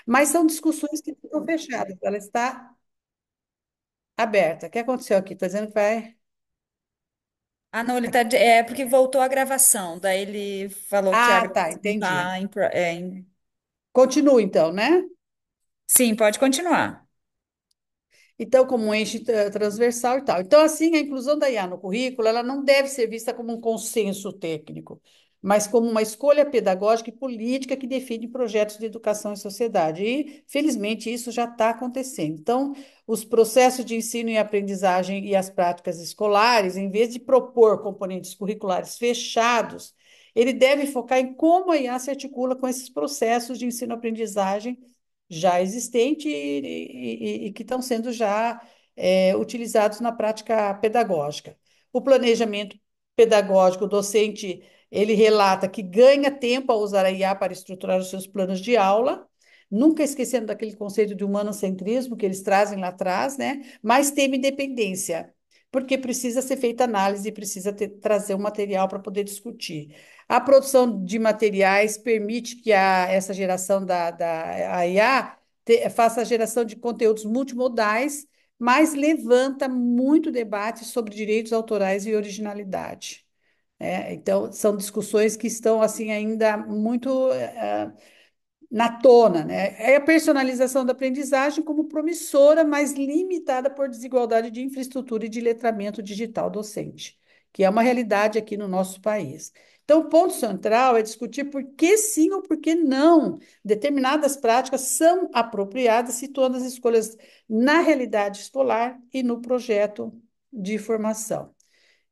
Mas são discussões que ficam fechadas, ela está aberta. O que aconteceu aqui? Está dizendo que vai. Ah, não, é porque voltou a gravação. Daí ele falou que a Ah, tá, gravação entendi. está Continua então, né? Sim, pode continuar. Então, como um eixo transversal e tal. Então, assim, a inclusão da IA no currículo, ela não deve ser vista como um consenso técnico, mas como uma escolha pedagógica e política que define projetos de educação e sociedade. E, felizmente, isso já está acontecendo. Então, os processos de ensino e aprendizagem e as práticas escolares, em vez de propor componentes curriculares fechados, ele deve focar em como a IA se articula com esses processos de ensino-aprendizagem já existentes e que estão sendo já utilizados na prática pedagógica. O planejamento pedagógico docente, ele relata que ganha tempo a usar a IA para estruturar os seus planos de aula, nunca esquecendo daquele conceito de humanocentrismo que eles trazem lá atrás, né? Mas teme independência, porque precisa ser feita análise, precisa trazer o material para poder discutir. A produção de materiais permite que essa geração da a IA faça a geração de conteúdos multimodais, mas levanta muito debate sobre direitos autorais e originalidade. Então, são discussões que estão assim ainda muito na tona, né? É a personalização da aprendizagem como promissora, mas limitada por desigualdade de infraestrutura e de letramento digital docente, que é uma realidade aqui no nosso país. Então, o ponto central é discutir por que sim ou por que não determinadas práticas são apropriadas, situando as escolhas na realidade escolar e no projeto de formação.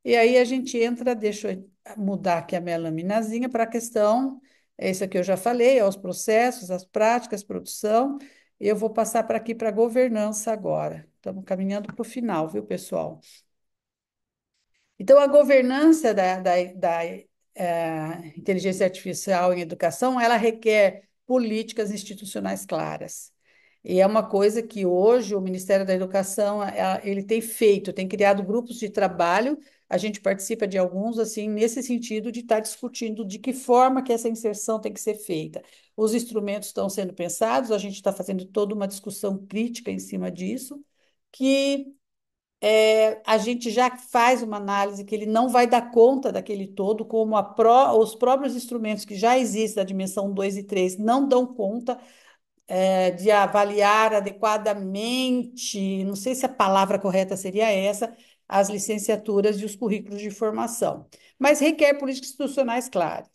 E aí a gente entra, deixa eu mudar aqui a minha laminazinha para a questão, essa que eu já falei, aos processos, as práticas, produção. Eu vou passar para aqui para a governança agora. Estamos caminhando para o final, viu, pessoal? Então, a governança da inteligência artificial em educação, ela requer políticas institucionais claras. E é uma coisa que hoje o Ministério da Educação, ele tem feito, tem criado grupos de trabalho, a gente participa de alguns, assim, nesse sentido de estar discutindo de que forma que essa inserção tem que ser feita. Os instrumentos estão sendo pensados, a gente está fazendo toda uma discussão crítica em cima disso, que a gente já faz uma análise que ele não vai dar conta daquele todo, como os próprios instrumentos que já existem da dimensão 2 e 3 não dão conta de avaliar adequadamente, não sei se a palavra correta seria essa, as licenciaturas e os currículos de formação, mas requer políticas institucionais claras,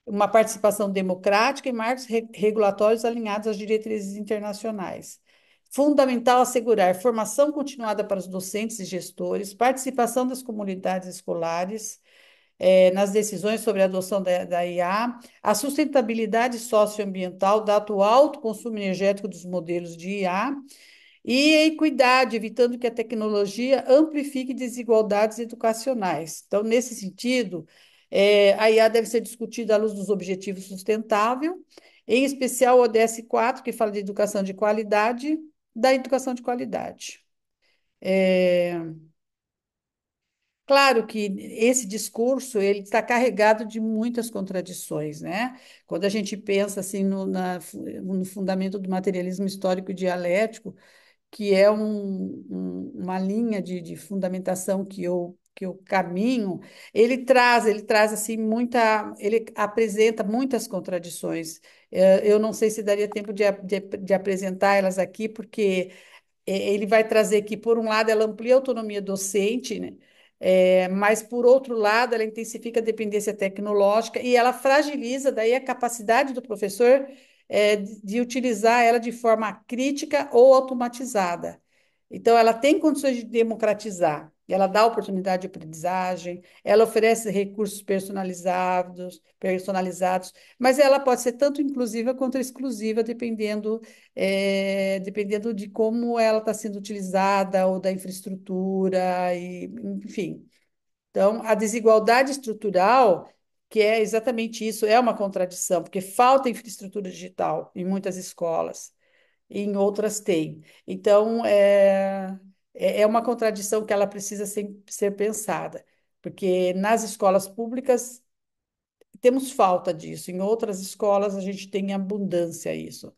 uma participação democrática e marcos regulatórios alinhados às diretrizes internacionais. Fundamental assegurar formação continuada para os docentes e gestores, participação das comunidades escolares, nas decisões sobre a adoção da IA, a sustentabilidade socioambiental, dado o alto consumo energético dos modelos de IA, e a equidade, evitando que a tecnologia amplifique desigualdades educacionais. Então, nesse sentido, a IA deve ser discutida à luz dos objetivos sustentáveis, em especial o ODS 4, que fala de educação de qualidade, da educação de qualidade. Claro que esse discurso ele está carregado de muitas contradições, né? Quando a gente pensa assim no fundamento do materialismo histórico e dialético, que é uma linha de fundamentação que eu caminho, ele traz assim ele apresenta muitas contradições. Eu não sei se daria tempo de apresentar elas aqui, porque ele vai trazer que, por um lado, ela amplia a autonomia docente, né? Mas, por outro lado, ela intensifica a dependência tecnológica e ela fragiliza daí a capacidade do professor de utilizar ela de forma crítica ou automatizada. Então, ela tem condições de democratizar, ela dá oportunidade de aprendizagem, ela oferece recursos personalizados, mas ela pode ser tanto inclusiva quanto exclusiva, dependendo de como ela está sendo utilizada ou da infraestrutura, enfim. Então, a desigualdade estrutural, que é exatamente isso, é uma contradição, porque falta infraestrutura digital em muitas escolas, e em outras tem. Então, é uma contradição que ela precisa ser pensada, porque nas escolas públicas temos falta disso, em outras escolas a gente tem abundância isso.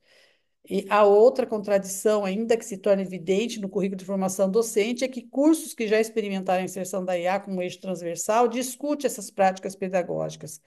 E a outra contradição, ainda que se torne evidente no currículo de formação docente, é que cursos que já experimentaram a inserção da IA como eixo transversal discute essas práticas pedagógicas.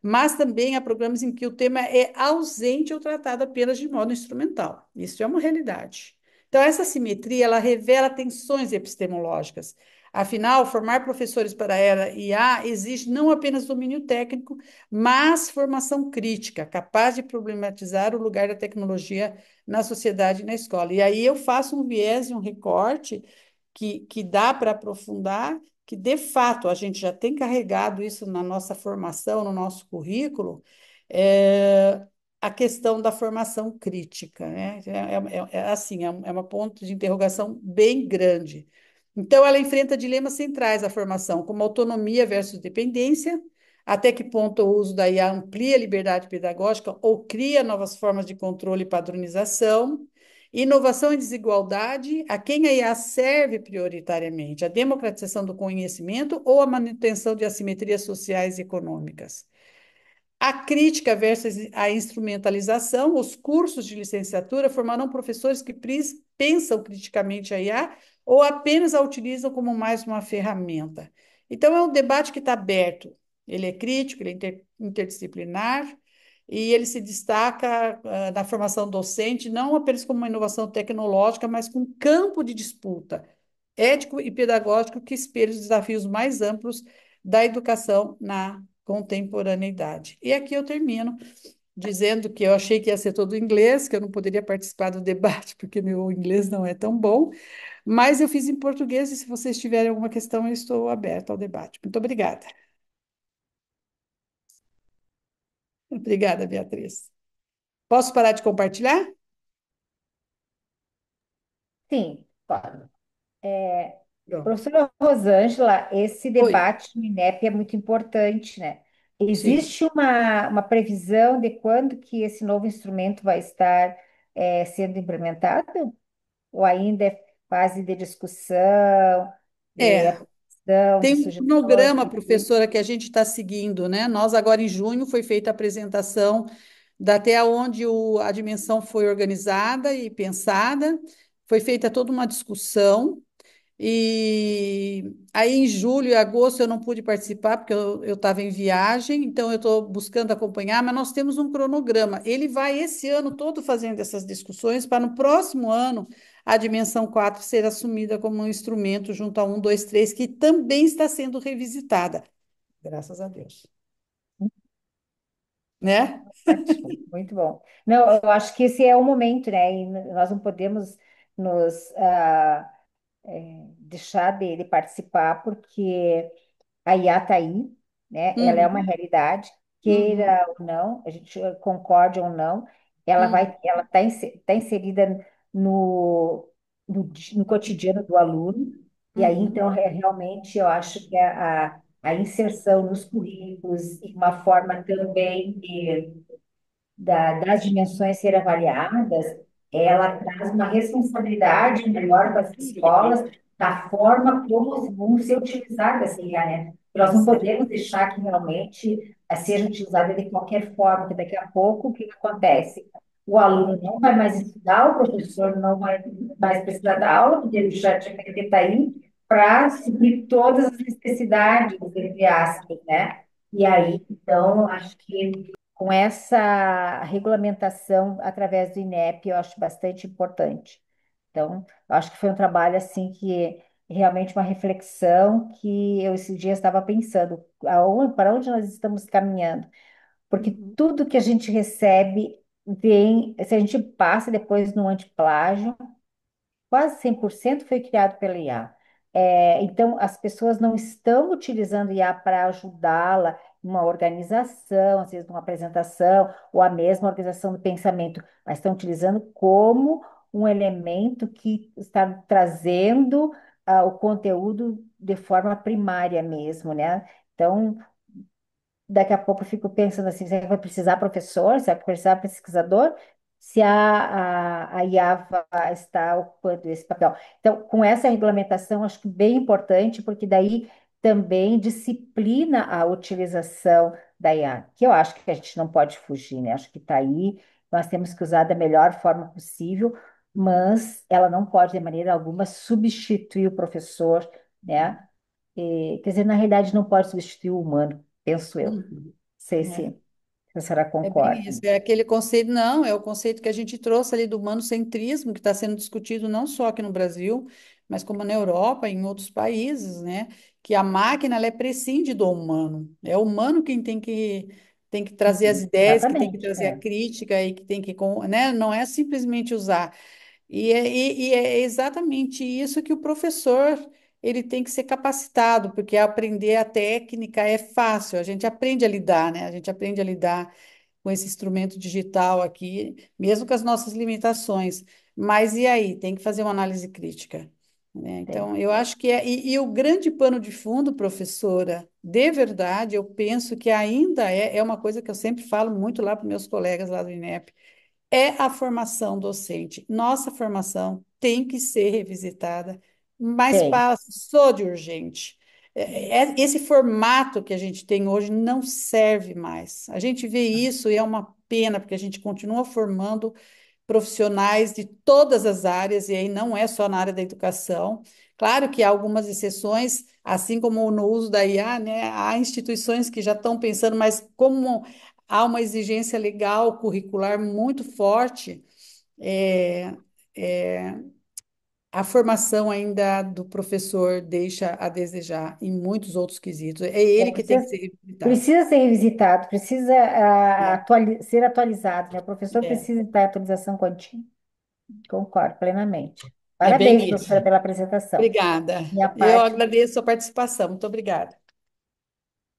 Mas também há programas em que o tema é ausente ou tratado apenas de modo instrumental. Isso é uma realidade. Então, essa simetria, ela revela tensões epistemológicas. Afinal, formar professores para a era IA exige não apenas domínio técnico, mas formação crítica, capaz de problematizar o lugar da tecnologia na sociedade e na escola. E aí eu faço um viés e um recorte que dá para aprofundar, que de fato a gente já tem carregado isso na nossa formação, no nosso currículo, é, a questão da formação crítica, né? Assim, é uma ponto de interrogação bem grande. Então, ela enfrenta dilemas centrais à formação, como autonomia versus dependência, até que ponto o uso da IA amplia a liberdade pedagógica ou cria novas formas de controle e padronização? Inovação e desigualdade, a quem a IA serve prioritariamente? A democratização do conhecimento ou a manutenção de assimetrias sociais e econômicas? A crítica versus a instrumentalização, os cursos de licenciatura formarão professores que pensam criticamente a IA ou apenas a utilizam como mais uma ferramenta. Então, é um debate que está aberto. Ele é crítico, ele é interdisciplinar e ele se destaca na formação docente, não apenas como uma inovação tecnológica, mas com campo de disputa ético e pedagógico que espelha os desafios mais amplos da educação na contemporaneidade. E aqui eu termino dizendo que eu achei que ia ser todo em inglês, que eu não poderia participar do debate, porque meu inglês não é tão bom, mas eu fiz em português e se vocês tiverem alguma questão, eu estou aberta ao debate. Muito obrigada. Obrigada, Beatriz. Posso parar de compartilhar? Sim, claro. Pronto. Professora Rosângela, esse Oi. debate no INEP é muito importante, né? Sim. Existe uma previsão de quando que esse novo instrumento vai estar sendo implementado? Ou ainda é fase de discussão, de É, aprovação, de tem um sugestões? cronograma, professora, que a gente está seguindo, né? Nós, agora em junho, foi feita a apresentação da até onde a dimensão foi organizada e pensada, foi feita toda uma discussão, e aí em julho e agosto eu não pude participar, porque eu estava em viagem, então eu estou buscando acompanhar, mas nós temos um cronograma. Ele vai esse ano todo fazendo essas discussões, para no próximo ano a dimensão 4 ser assumida como um instrumento junto a um, 2, 3, que também está sendo revisitada, graças a Deus. Né? Ótimo, muito bom. Não, eu acho que esse é o momento, né? E nós não podemos nos deixar de participar, porque a IA está aí, né? Ela é uma Uhum, realidade, uhum, queira ou não, a gente concorde ou não, ela está inserida no, no cotidiano do aluno, e aí uhum, então realmente eu acho que a inserção nos currículos e uma forma também das dimensões ser avaliadas, ela traz uma responsabilidade maior para as escolas da forma como vão ser utilizadas essa IA, né? Nós não podemos deixar que realmente seja utilizada de qualquer forma, porque daqui a pouco o que acontece? O aluno não vai mais estudar, o professor não vai mais precisar dar aula, porque ele já tinha que estar aí para suprir todas as necessidades, entre aspas, né? E aí, então, acho que com essa regulamentação através do INEP, eu acho bastante importante. Então, eu acho que foi um trabalho assim que realmente uma reflexão que eu esses dias estava pensando, para onde nós estamos caminhando? Porque uhum, tudo que a gente recebe vem, se a gente passa depois no antiplágio, quase 100% foi criado pela IA. Então, as pessoas não estão utilizando IA para ajudá-la em uma organização, às vezes numa apresentação, ou a mesma organização do pensamento, mas estão utilizando como um elemento que está trazendo o conteúdo de forma primária mesmo, né? Então, daqui a pouco eu fico pensando assim, será que vai precisar professor? Será que vai precisar pesquisador? Se a IA vai estar ocupando esse papel. Então, com essa regulamentação, acho que bem importante, porque daí também disciplina a utilização da IA, que eu acho que a gente não pode fugir, né? Acho que está aí nós temos que usar da melhor forma possível, mas ela não pode, de maneira alguma, substituir o professor, né? Quer dizer, na realidade, não pode substituir o humano, penso eu. Não Uhum. sei É. se a senhora É bem concorda. isso, é aquele conceito, não, é o conceito que a gente trouxe ali do manocentrismo, que está sendo discutido não só aqui no Brasil, mas como na Europa e em outros países, né? Que a máquina, ela é prescinde do humano. É o humano quem tem que trazer as Uhum, ideias, que tem que exatamente, trazer a crítica e que tem que, né? Não é simplesmente usar. E é exatamente isso que o professor ele tem que ser capacitado, porque aprender a técnica é fácil, a gente aprende a lidar, né? A gente aprende a lidar com esse instrumento digital aqui, mesmo com as nossas limitações. Mas e aí? Tem que fazer uma análise crítica, né? tem. Então, eu acho que é. E o grande pano de fundo, professora, de verdade, eu penso que ainda é uma coisa que eu sempre falo muito lá para meus colegas lá do INEP é a formação docente. Nossa formação tem que ser revisitada, mas Tem. passou de urgente. Esse formato que a gente tem hoje não serve mais. A gente vê isso e é uma pena, porque a gente continua formando profissionais de todas as áreas, e aí não é só na área da educação. Claro que há algumas exceções, assim como no uso da IA, né? Há instituições que já estão pensando, mas como há uma exigência legal, curricular muito forte, é, é, a formação ainda do professor deixa a desejar em muitos outros quesitos. É ele que tem que Precisa, ser revisitado. precisa ser revisitado, precisa É, ser atualizado, né? O professor é, precisa estar em atualização contínua. Concordo plenamente. é Parabéns, bem isso. professora, pela apresentação. Obrigada. Minha Eu parte. agradeço a participação. Muito obrigada.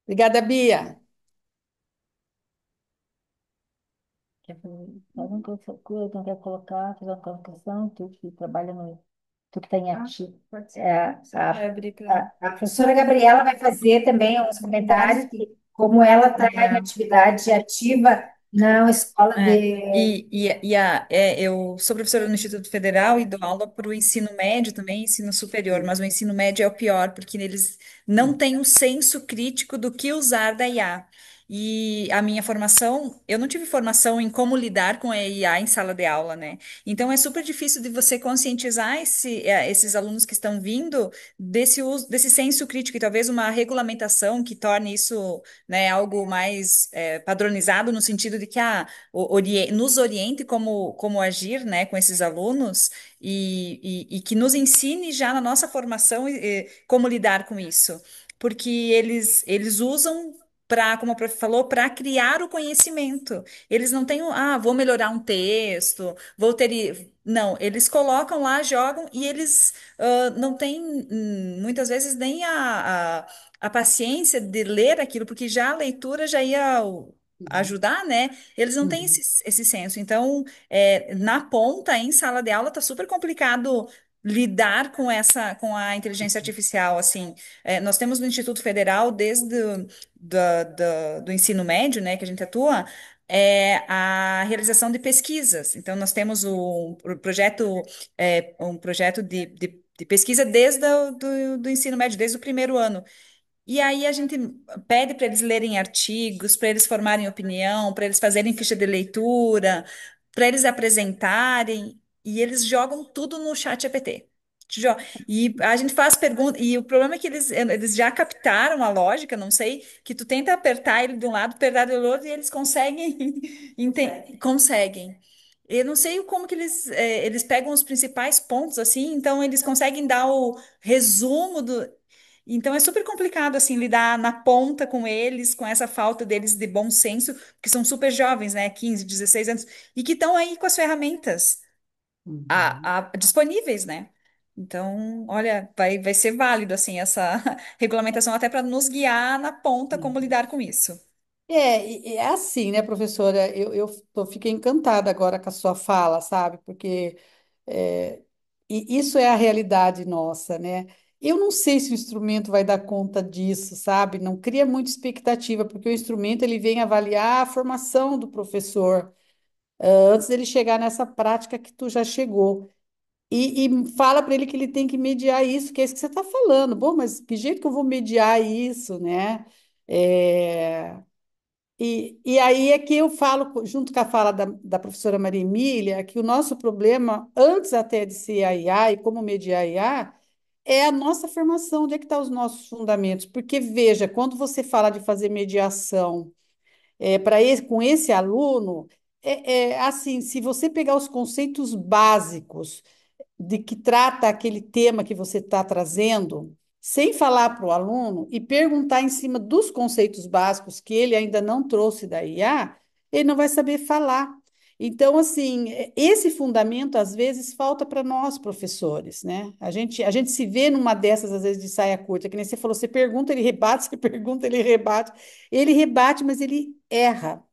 Obrigada, Bia. Faz uma coisa, não quer colocar, fazer uma colocação, tu que trabalha no. Tu que está em ativo. Pode ser. É, Só abre para. a professora Gabriela vai fazer também uns comentários, que, como ela está em atividade ativa na escola É, de. eu sou professora no Instituto Federal e dou aula para o ensino médio também, ensino superior, mas o ensino médio é o pior, porque eles não têm um senso crítico do que usar da IA. E a minha formação, eu não tive formação em como lidar com a IA em sala de aula, né? Então é super difícil de você conscientizar esses alunos que estão vindo desse uso, desse senso crítico e talvez uma regulamentação que torne isso, né, algo mais padronizado no sentido de que nos oriente como agir, né, com esses alunos e que nos ensine já na nossa formação como lidar com isso. Porque eles usam para, como a prof falou, para criar o conhecimento. Eles não têm, vou melhorar um texto, vou ter. Não, eles colocam lá, jogam e eles não têm, muitas vezes, nem a paciência de ler aquilo, porque já a leitura já ia ajudar, né? Eles não têm Uhum. esse senso. Então, na ponta, em sala de aula, tá super complicado lidar com a inteligência artificial, assim. Nós temos no Instituto Federal, desde do ensino médio, né, que a gente atua, a realização de pesquisas. Então, nós temos um projeto de pesquisa desde do ensino médio, desde o primeiro ano. E aí a gente pede para eles lerem artigos, para eles formarem opinião, para eles fazerem ficha de leitura, para eles apresentarem, e eles jogam tudo no chat GPT. E a gente faz pergunta, e o problema é que eles já captaram a lógica, não sei, que tu tenta apertar ele de um lado, apertar do outro, e eles conseguem, conseguem. Eu não sei como que eles pegam os principais pontos assim, então eles conseguem dar o resumo do. Então é super complicado assim lidar na ponta com eles, com essa falta deles de bom senso, porque são super jovens, né, 15, 16 anos, e que estão aí com as ferramentas Uhum. disponíveis, né? Então, olha, vai ser válido assim essa regulamentação até para nos guiar na ponta como Uhum. lidar com isso. E é assim, né, professora? Fiquei encantada agora com a sua fala, sabe? Porque é, isso é a realidade nossa, né? Eu não sei se o instrumento vai dar conta disso, sabe? Não cria muita expectativa, porque o instrumento ele vem avaliar a formação do professor, antes dele chegar nessa prática que tu já chegou. E fala para ele que ele tem que mediar isso, que é isso que você está falando. Bom, mas que jeito que eu vou mediar isso, né? É, E aí é que eu falo, junto com a fala da professora Maria Emília, que o nosso problema, antes até de ser a IA e como mediar a IA, é a nossa formação, onde é que estão os nossos fundamentos? Porque, veja, quando você fala de fazer mediação com esse aluno, assim, se você pegar os conceitos básicos de que trata aquele tema que você está trazendo, sem falar para o aluno e perguntar em cima dos conceitos básicos que ele ainda não trouxe da IA, ele não vai saber falar. Então, assim, esse fundamento às vezes falta para nós, professores, né? A gente se vê numa dessas, às vezes, de saia curta, que nem você falou, você pergunta, ele rebate, você pergunta, ele rebate, mas ele erra.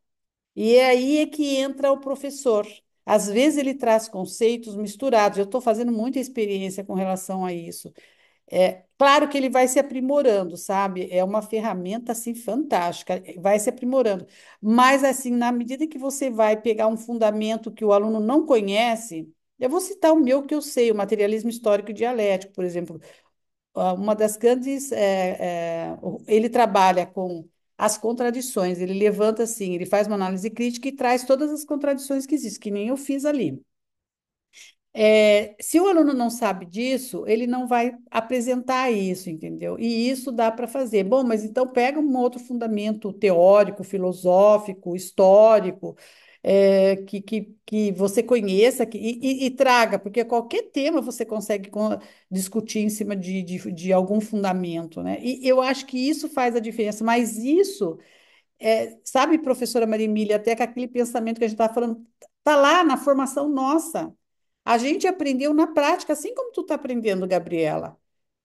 E é aí é que entra o professor. Às vezes ele traz conceitos misturados. Eu estou fazendo muita experiência com relação a isso. Claro que ele vai se aprimorando, sabe? É uma ferramenta assim fantástica, vai se aprimorando. Mas assim, na medida que você vai pegar um fundamento que o aluno não conhece, eu vou citar o meu que eu sei, o materialismo histórico e dialético, por exemplo. Uma das grandes. Ele trabalha com as contradições, ele levanta assim, ele faz uma análise crítica e traz todas as contradições que existem, que nem eu fiz ali. Se o aluno não sabe disso, ele não vai apresentar isso, entendeu? E isso dá para fazer. Bom, mas então pega um outro fundamento teórico, filosófico, histórico, que você conheça e traga, porque qualquer tema você consegue discutir em cima de algum fundamento, né? E eu acho que isso faz a diferença, mas isso, sabe, professora Maria Emília, até com aquele pensamento que a gente estava falando, está lá na formação nossa. A gente aprendeu na prática, assim como tu está aprendendo, Gabriela.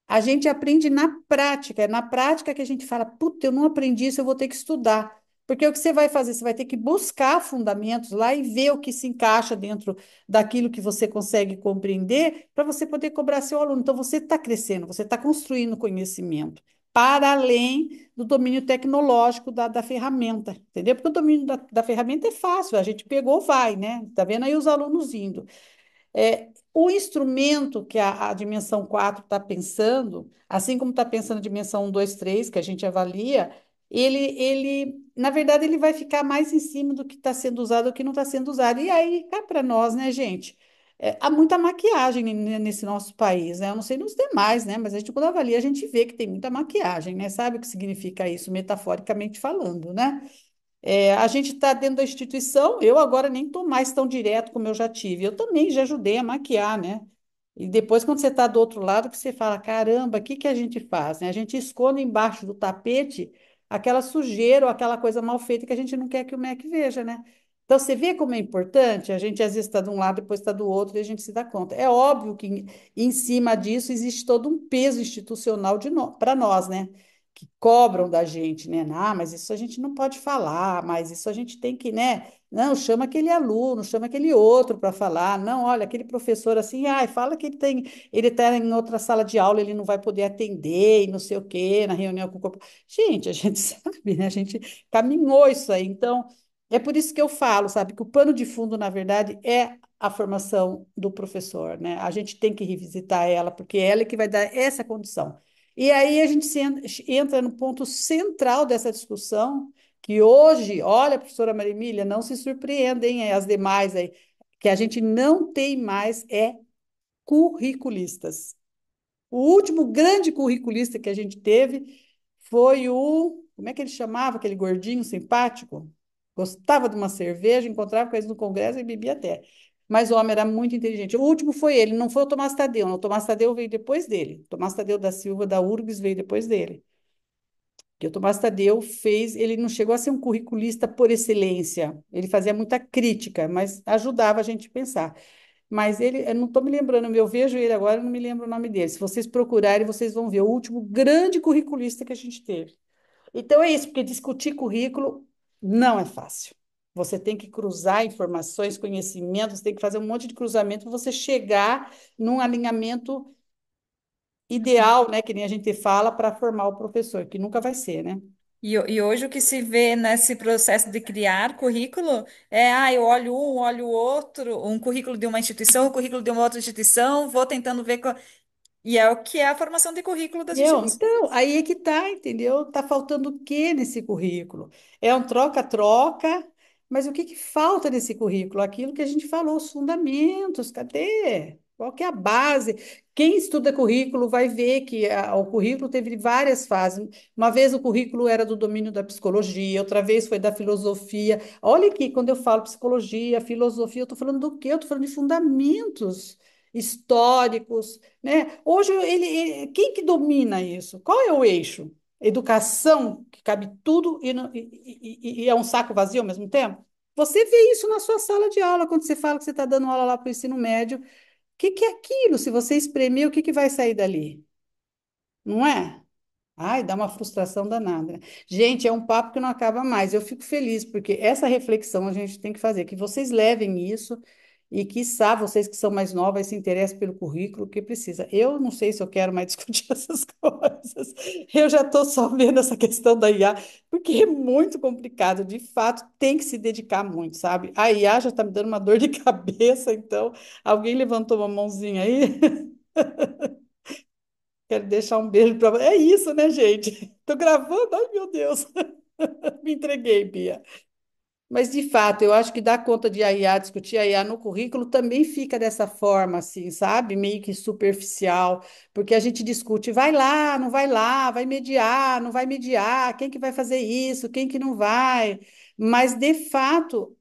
A gente aprende na prática, é na prática que a gente fala, puta, eu não aprendi isso, eu vou ter que estudar. Porque o que você vai fazer? Você vai ter que buscar fundamentos lá e ver o que se encaixa dentro daquilo que você consegue compreender para você poder cobrar seu aluno. Então, você está crescendo, você está construindo conhecimento para além do domínio tecnológico da ferramenta, entendeu? Porque o domínio da ferramenta é fácil, a gente pegou, vai, né? Tá vendo aí os alunos indo. O instrumento que a dimensão 4 está pensando, assim como está pensando a dimensão um, 2, 3, que a gente avalia, na verdade, ele vai ficar mais em cima do que está sendo usado ou que não está sendo usado. E aí, cá para nós, né, gente? Há muita maquiagem nesse nosso país, né? Eu não sei nos demais, né? Mas a gente, quando avalia, a gente vê que tem muita maquiagem, né? Sabe o que significa isso, metaforicamente falando, né? A gente está dentro da instituição, eu agora nem estou mais tão direto como eu já tive. Eu também já ajudei a maquiar, né? E depois, quando você está do outro lado, que você fala, caramba, o que que a gente faz, né? A gente esconde embaixo do tapete aquela sujeira ou aquela coisa mal feita que a gente não quer que o MEC veja, né? Então, você vê como é importante? A gente às vezes está de um lado, depois está do outro, e a gente se dá conta. É óbvio que em cima disso existe todo um peso institucional para nós, né? Que cobram da gente, né? Ah, mas isso a gente não pode falar, mas isso a gente tem que, né? Não, chama aquele aluno, chama aquele outro para falar. Não, olha, aquele professor assim, ai, fala que ele está em outra sala de aula, ele não vai poder atender e não sei o quê, na reunião com o corpo. Gente, a gente sabe, né? A gente caminhou isso aí. Então, é por isso que eu falo, sabe, que o pano de fundo, na verdade, é a formação do professor, né? A gente tem que revisitar ela, porque é ela que vai dar essa condição. E aí a gente entra no ponto central dessa discussão, que hoje, olha, professora Maria Emília, não se surpreendem as demais aí, que a gente não tem mais curriculistas. O último grande curriculista que a gente teve foi como é que ele chamava, aquele gordinho simpático? Gostava de uma cerveja, encontrava com eles no congresso e bebia até. Mas o homem era muito inteligente. O último foi ele, não foi o Tomás Tadeu, não. O Tomás Tadeu veio depois dele. O Tomás Tadeu da Silva, da URGS, veio depois dele. Que o Tomás Tadeu ele não chegou a ser um curriculista por excelência. Ele fazia muita crítica, mas ajudava a gente a pensar. Mas eu não estou me lembrando, eu vejo ele agora, eu não me lembro o nome dele. Se vocês procurarem, vocês vão ver o último grande curriculista que a gente teve. Então é isso, porque discutir currículo não é fácil. Você tem que cruzar informações, conhecimentos, tem que fazer um monte de cruzamento para você chegar num alinhamento ideal, né, que nem a gente fala, para formar o professor, que nunca vai ser, né? E hoje o que se vê nesse processo de criar currículo eu olho um, olho o outro, um currículo de uma instituição, um currículo de uma outra instituição, vou tentando ver. E é o que é a formação de currículo das Entendeu? instituições. Então, aí é que tá, entendeu? Tá faltando o que nesse currículo? É um troca-troca, mas o que que falta nesse currículo? Aquilo que a gente falou, os fundamentos, cadê? Qual que é a base? Quem estuda currículo vai ver que o currículo teve várias fases. Uma vez o currículo era do domínio da psicologia, outra vez foi da filosofia. Olha aqui, quando eu falo psicologia, filosofia, eu estou falando do quê? Eu estou falando de fundamentos históricos, né? Hoje, quem que domina isso? Qual é o eixo? Educação, que cabe tudo e é um saco vazio ao mesmo tempo? Você vê isso na sua sala de aula, quando você fala que você está dando aula lá para o ensino médio. O que que é aquilo? Se você espremer, o que que vai sair dali? Não é? Ai, dá uma frustração danada, né? Gente, é um papo que não acaba mais. Eu fico feliz, porque essa reflexão a gente tem que fazer, que vocês levem isso e, quiçá, vocês que são mais novas se interessem pelo currículo que precisa. Eu não sei se eu quero mais discutir essas coisas. Eu já estou só vendo essa questão da IA, porque é muito complicado. De fato, tem que se dedicar muito, sabe? A IA já está me dando uma dor de cabeça, então, alguém levantou uma mãozinha aí? Quero deixar um beijo para você. É isso, né, gente? Tô gravando. Ai, meu Deus. Me entreguei, Bia. Mas, de fato, eu acho que dar conta de IA, discutir a IA no currículo também fica dessa forma, assim, sabe? Meio que superficial, porque a gente discute, vai lá, não vai lá, vai mediar, não vai mediar, quem que vai fazer isso, quem que não vai. Mas, de fato,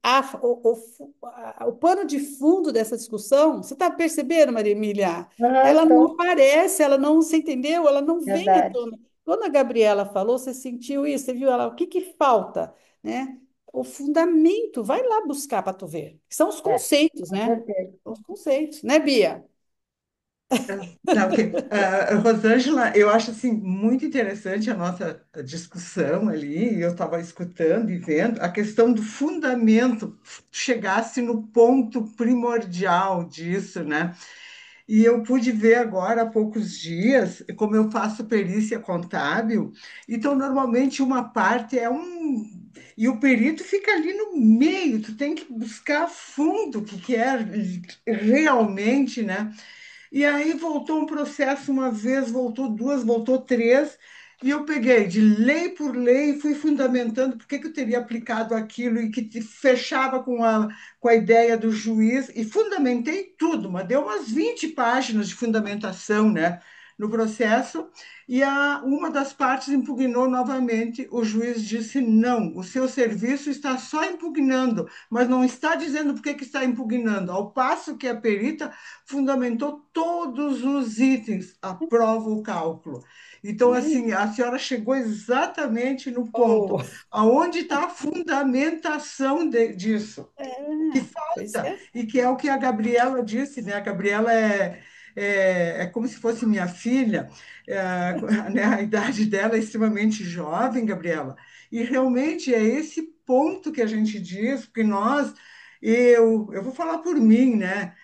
o pano de fundo dessa discussão, você está percebendo, Maria Emília? Ah, Ela não tô, aparece, ela não, você entendeu? Ela não vem à verdade. tona. Quando a Gabriela falou, você sentiu isso, você viu ela, o que que falta, né? O fundamento, vai lá buscar para tu ver. São os É, conceitos, com né? certeza. São os conceitos, né, Bia? Tá, ok. Rosângela, eu acho assim muito interessante a nossa discussão ali. Eu estava escutando e vendo a questão do fundamento, chegasse no ponto primordial disso, né? E eu pude ver agora há poucos dias, como eu faço perícia contábil, então normalmente uma parte é um. E o perito fica ali no meio, tu tem que buscar a fundo o que que é realmente, né? E aí voltou um processo uma vez, voltou duas, voltou três, e eu peguei de lei por lei e fui fundamentando por que que eu teria aplicado aquilo e que fechava com a ideia do juiz, e fundamentei tudo, mas deu umas 20 páginas de fundamentação, né, no processo, e uma das partes impugnou novamente, o juiz disse não, o seu serviço está só impugnando, mas não está dizendo por que que está impugnando, ao passo que a perita fundamentou todos os itens, aprova o cálculo. Então, Aí, assim, a senhora chegou exatamente no ponto. oh, Aonde está a fundamentação disso? Que pois falta, é. e que é o que a Gabriela disse, né? A Gabriela é como se fosse minha filha, né? A idade dela é extremamente jovem, Gabriela, e realmente é esse ponto que a gente diz, porque eu vou falar por mim, né?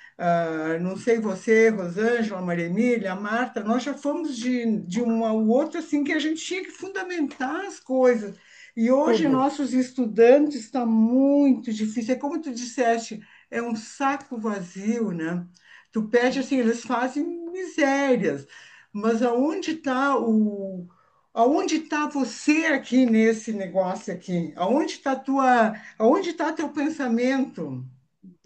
Não sei você, Rosângela, Maria Emília, Marta, nós já fomos de um ao outro assim que a gente tinha que fundamentar as coisas. E hoje Tudo. nossos estudantes está muito difícil. É como tu disseste, é um saco vazio, né? Tu pede assim, eles fazem misérias, mas aonde está você aqui nesse negócio aqui? Aonde está teu pensamento?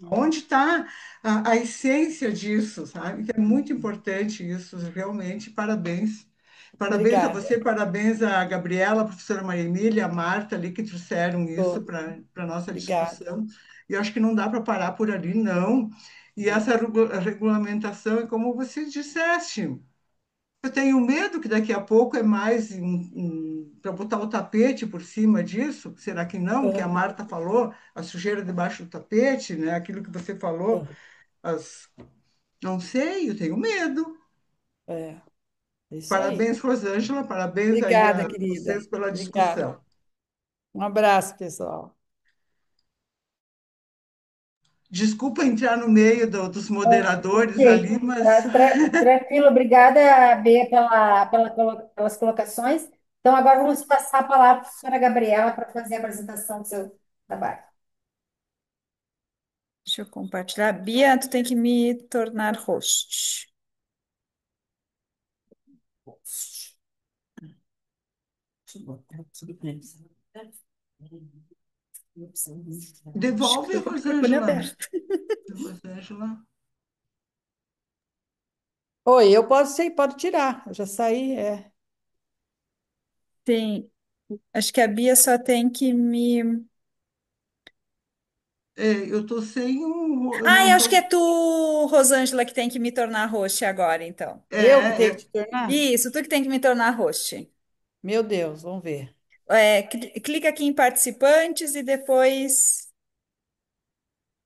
Onde está a essência disso, sabe? Que é muito importante isso, realmente. Parabéns. Parabéns a Obrigada. você, parabéns a Gabriela, a professora Maria Emília, a Marta ali que trouxeram isso Tô. para a nossa Obrigada. discussão. E eu acho que não dá para parar por ali, não. E Não. essa regulamentação é como você disseste. Eu tenho medo que daqui a pouco é mais para botar o tapete por cima disso. Será que não? Que a Aham, Marta falou, a sujeira debaixo do tapete, né? Aquilo que você falou, aham. as... não sei, eu tenho medo. É, isso aí. Parabéns, Rosângela, parabéns aí Obrigada, a querida. vocês pela Obrigada. discussão. Um abraço, pessoal. Desculpa entrar no meio dos moderadores Ok, ali, mas tranquilo, obrigada, Bê, pelas colocações. Então, agora vamos passar a palavra para a senhora Gabriela para fazer a apresentação do seu trabalho. Deixa eu compartilhar. Bia, tu tem que me tornar host. Acho que Devolve, estou com o microfone Rosângela. aberto. Rosângela. Oi, eu posso ser, pode tirar. Eu já saí, é. Tem, acho que a Bia só tem que me. Eu tô sem o. Eu Ah, eu não acho que é tô. tu, Rosângela, que tem que me tornar host agora, então. Eu que tenho que É, te tornar? Isso, tu que tem que me tornar host. Meu Deus, vamos ver. Clica aqui em participantes e depois.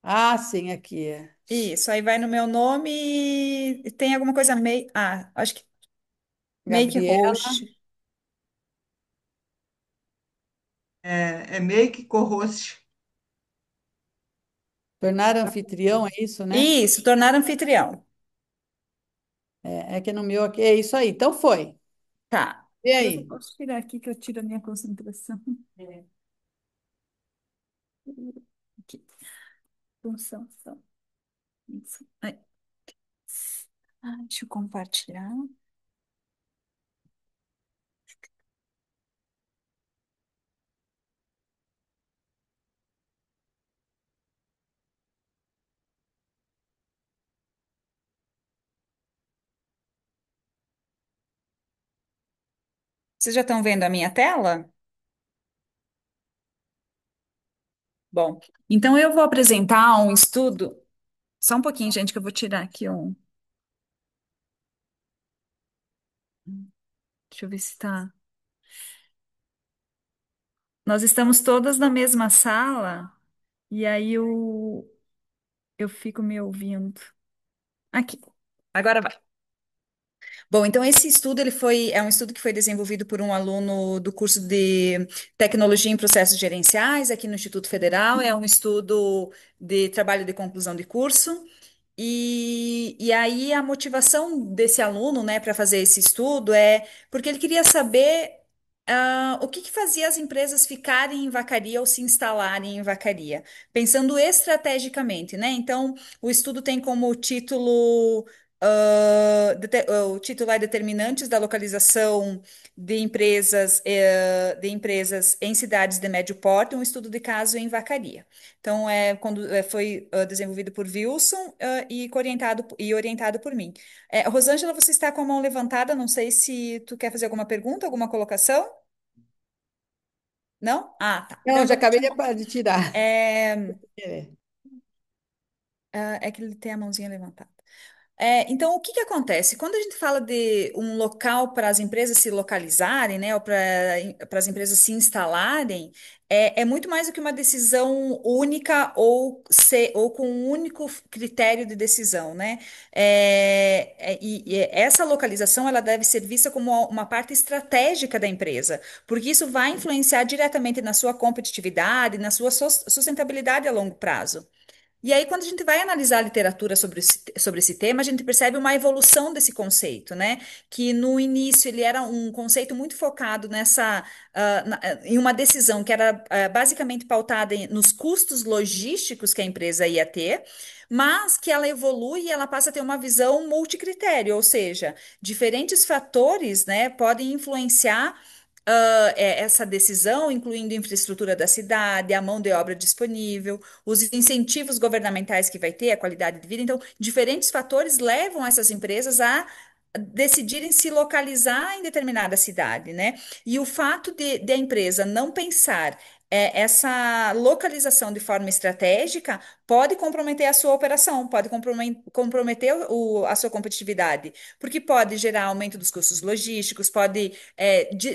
Ah, sim, aqui é. Isso, aí vai no meu nome e tem alguma coisa meio. Ah, acho que make Gabriela, host. é make co-host. tornar anfitrião, é isso, né? Isso, tornar anfitrião. É que no meu aqui é isso aí. Então foi. Tá. E Eu só aí? posso tirar aqui que eu tiro a minha concentração. Aqui. Função, só. Isso. Aí. Deixa eu compartilhar. Vocês já estão vendo a minha tela? Bom, então eu vou apresentar um estudo. Só um pouquinho, gente, que eu vou tirar aqui um. Deixa eu ver se tá. Nós estamos todas na mesma sala e aí eu fico me ouvindo. Aqui. Agora vai. Bom, então esse estudo é um estudo que foi desenvolvido por um aluno do curso de Tecnologia em Processos Gerenciais aqui no Instituto Federal. É um estudo de trabalho de conclusão de curso. E aí a motivação desse aluno, né, para fazer esse estudo é porque ele queria saber o que que fazia as empresas ficarem em Vacaria ou se instalarem em Vacaria, pensando estrategicamente, né? Então, o estudo tem como título o título é Determinantes da localização de empresas em cidades de médio porte, um estudo de caso em Vacaria. Então, foi desenvolvido por Wilson, e orientado por mim. Rosângela, você está com a mão levantada, não sei se tu quer fazer alguma pergunta, alguma colocação? Não? Ah, tá. Então, Não, eu já vou acabei continuar. de tirar. É, É. é que ele tem a mãozinha levantada. Então, o que que acontece? Quando a gente fala de um local para as empresas se localizarem, né, ou para as empresas se instalarem, é muito mais do que uma decisão única ou com um único critério de decisão, né? E essa localização ela deve ser vista como uma parte estratégica da empresa, porque isso vai influenciar diretamente na sua competitividade, na sua sustentabilidade a longo prazo. E aí, quando a gente vai analisar a literatura sobre esse tema, a gente percebe uma evolução desse conceito, né? Que no início ele era um conceito muito focado em uma decisão que era basicamente pautada nos custos logísticos que a empresa ia ter, mas que ela evolui e ela passa a ter uma visão multicritério, ou seja, diferentes fatores, né, podem influenciar essa decisão, incluindo a infraestrutura da cidade, a mão de obra disponível, os incentivos governamentais que vai ter, a qualidade de vida. Então, diferentes fatores levam essas empresas a decidirem se localizar em determinada cidade, né? E o fato de a empresa não pensar essa localização de forma estratégica pode comprometer a sua operação, pode comprometer a sua competitividade, porque pode gerar aumento dos custos logísticos, pode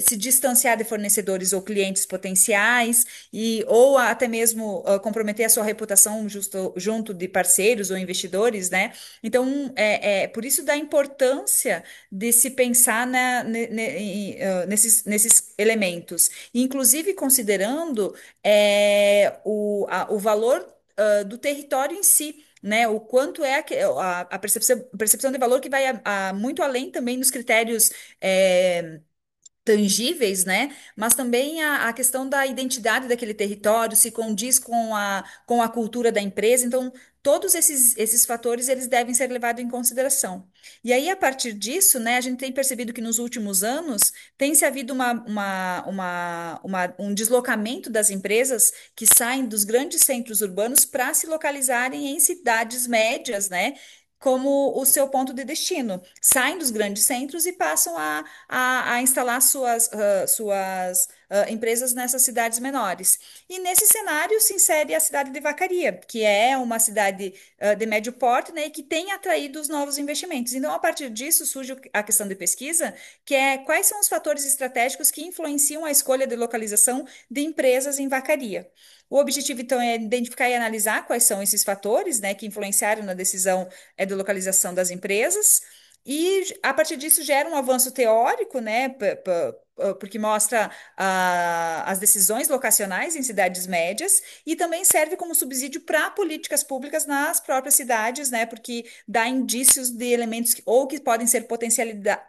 se distanciar de fornecedores ou clientes potenciais ou até mesmo comprometer a sua reputação junto de parceiros ou investidores, né? Então, por isso da importância de se pensar nesses elementos, inclusive considerando o valor do território em si. Né, o quanto é a percepção de valor que vai muito além também dos critérios tangíveis, né? Mas também a questão da identidade daquele território, se condiz com a cultura da empresa. Então, todos esses fatores, eles devem ser levados em consideração. E aí, a partir disso, né, a gente tem percebido que nos últimos anos tem se havido um deslocamento das empresas que saem dos grandes centros urbanos para se localizarem em cidades médias, né? Como o seu ponto de destino. Saem dos grandes centros e passam a instalar suas empresas nessas cidades menores. E nesse cenário se insere a cidade de Vacaria, que é uma cidade de médio porte, né, e que tem atraído os novos investimentos. Então, a partir disso, surge a questão de pesquisa, que é quais são os fatores estratégicos que influenciam a escolha de localização de empresas em Vacaria. O objetivo, então, é identificar e analisar quais são esses fatores, né, que influenciaram na decisão de localização das empresas. E a partir disso gera um avanço teórico, né, porque mostra as decisões locacionais em cidades médias e também serve como subsídio para políticas públicas nas próprias cidades, né, porque dá indícios de elementos ou que podem ser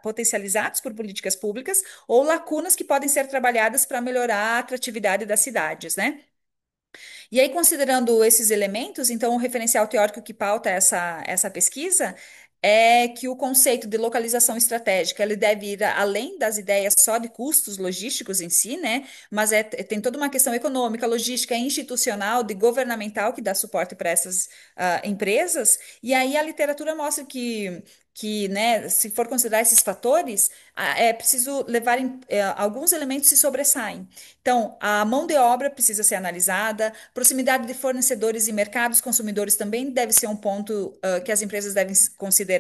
potencializados por políticas públicas ou lacunas que podem ser trabalhadas para melhorar a atratividade das cidades, né? E aí, considerando esses elementos, então, o referencial teórico que pauta essa pesquisa é que o conceito de localização estratégica ele deve ir além das ideias só de custos logísticos em si, né? Mas tem toda uma questão econômica, logística, institucional, de governamental que dá suporte para essas empresas. E aí a literatura mostra que, né, se for considerar esses fatores, é preciso levar alguns elementos se sobressaem. Então, a mão de obra precisa ser analisada, proximidade de fornecedores e mercados consumidores também deve ser um ponto que as empresas devem considerar,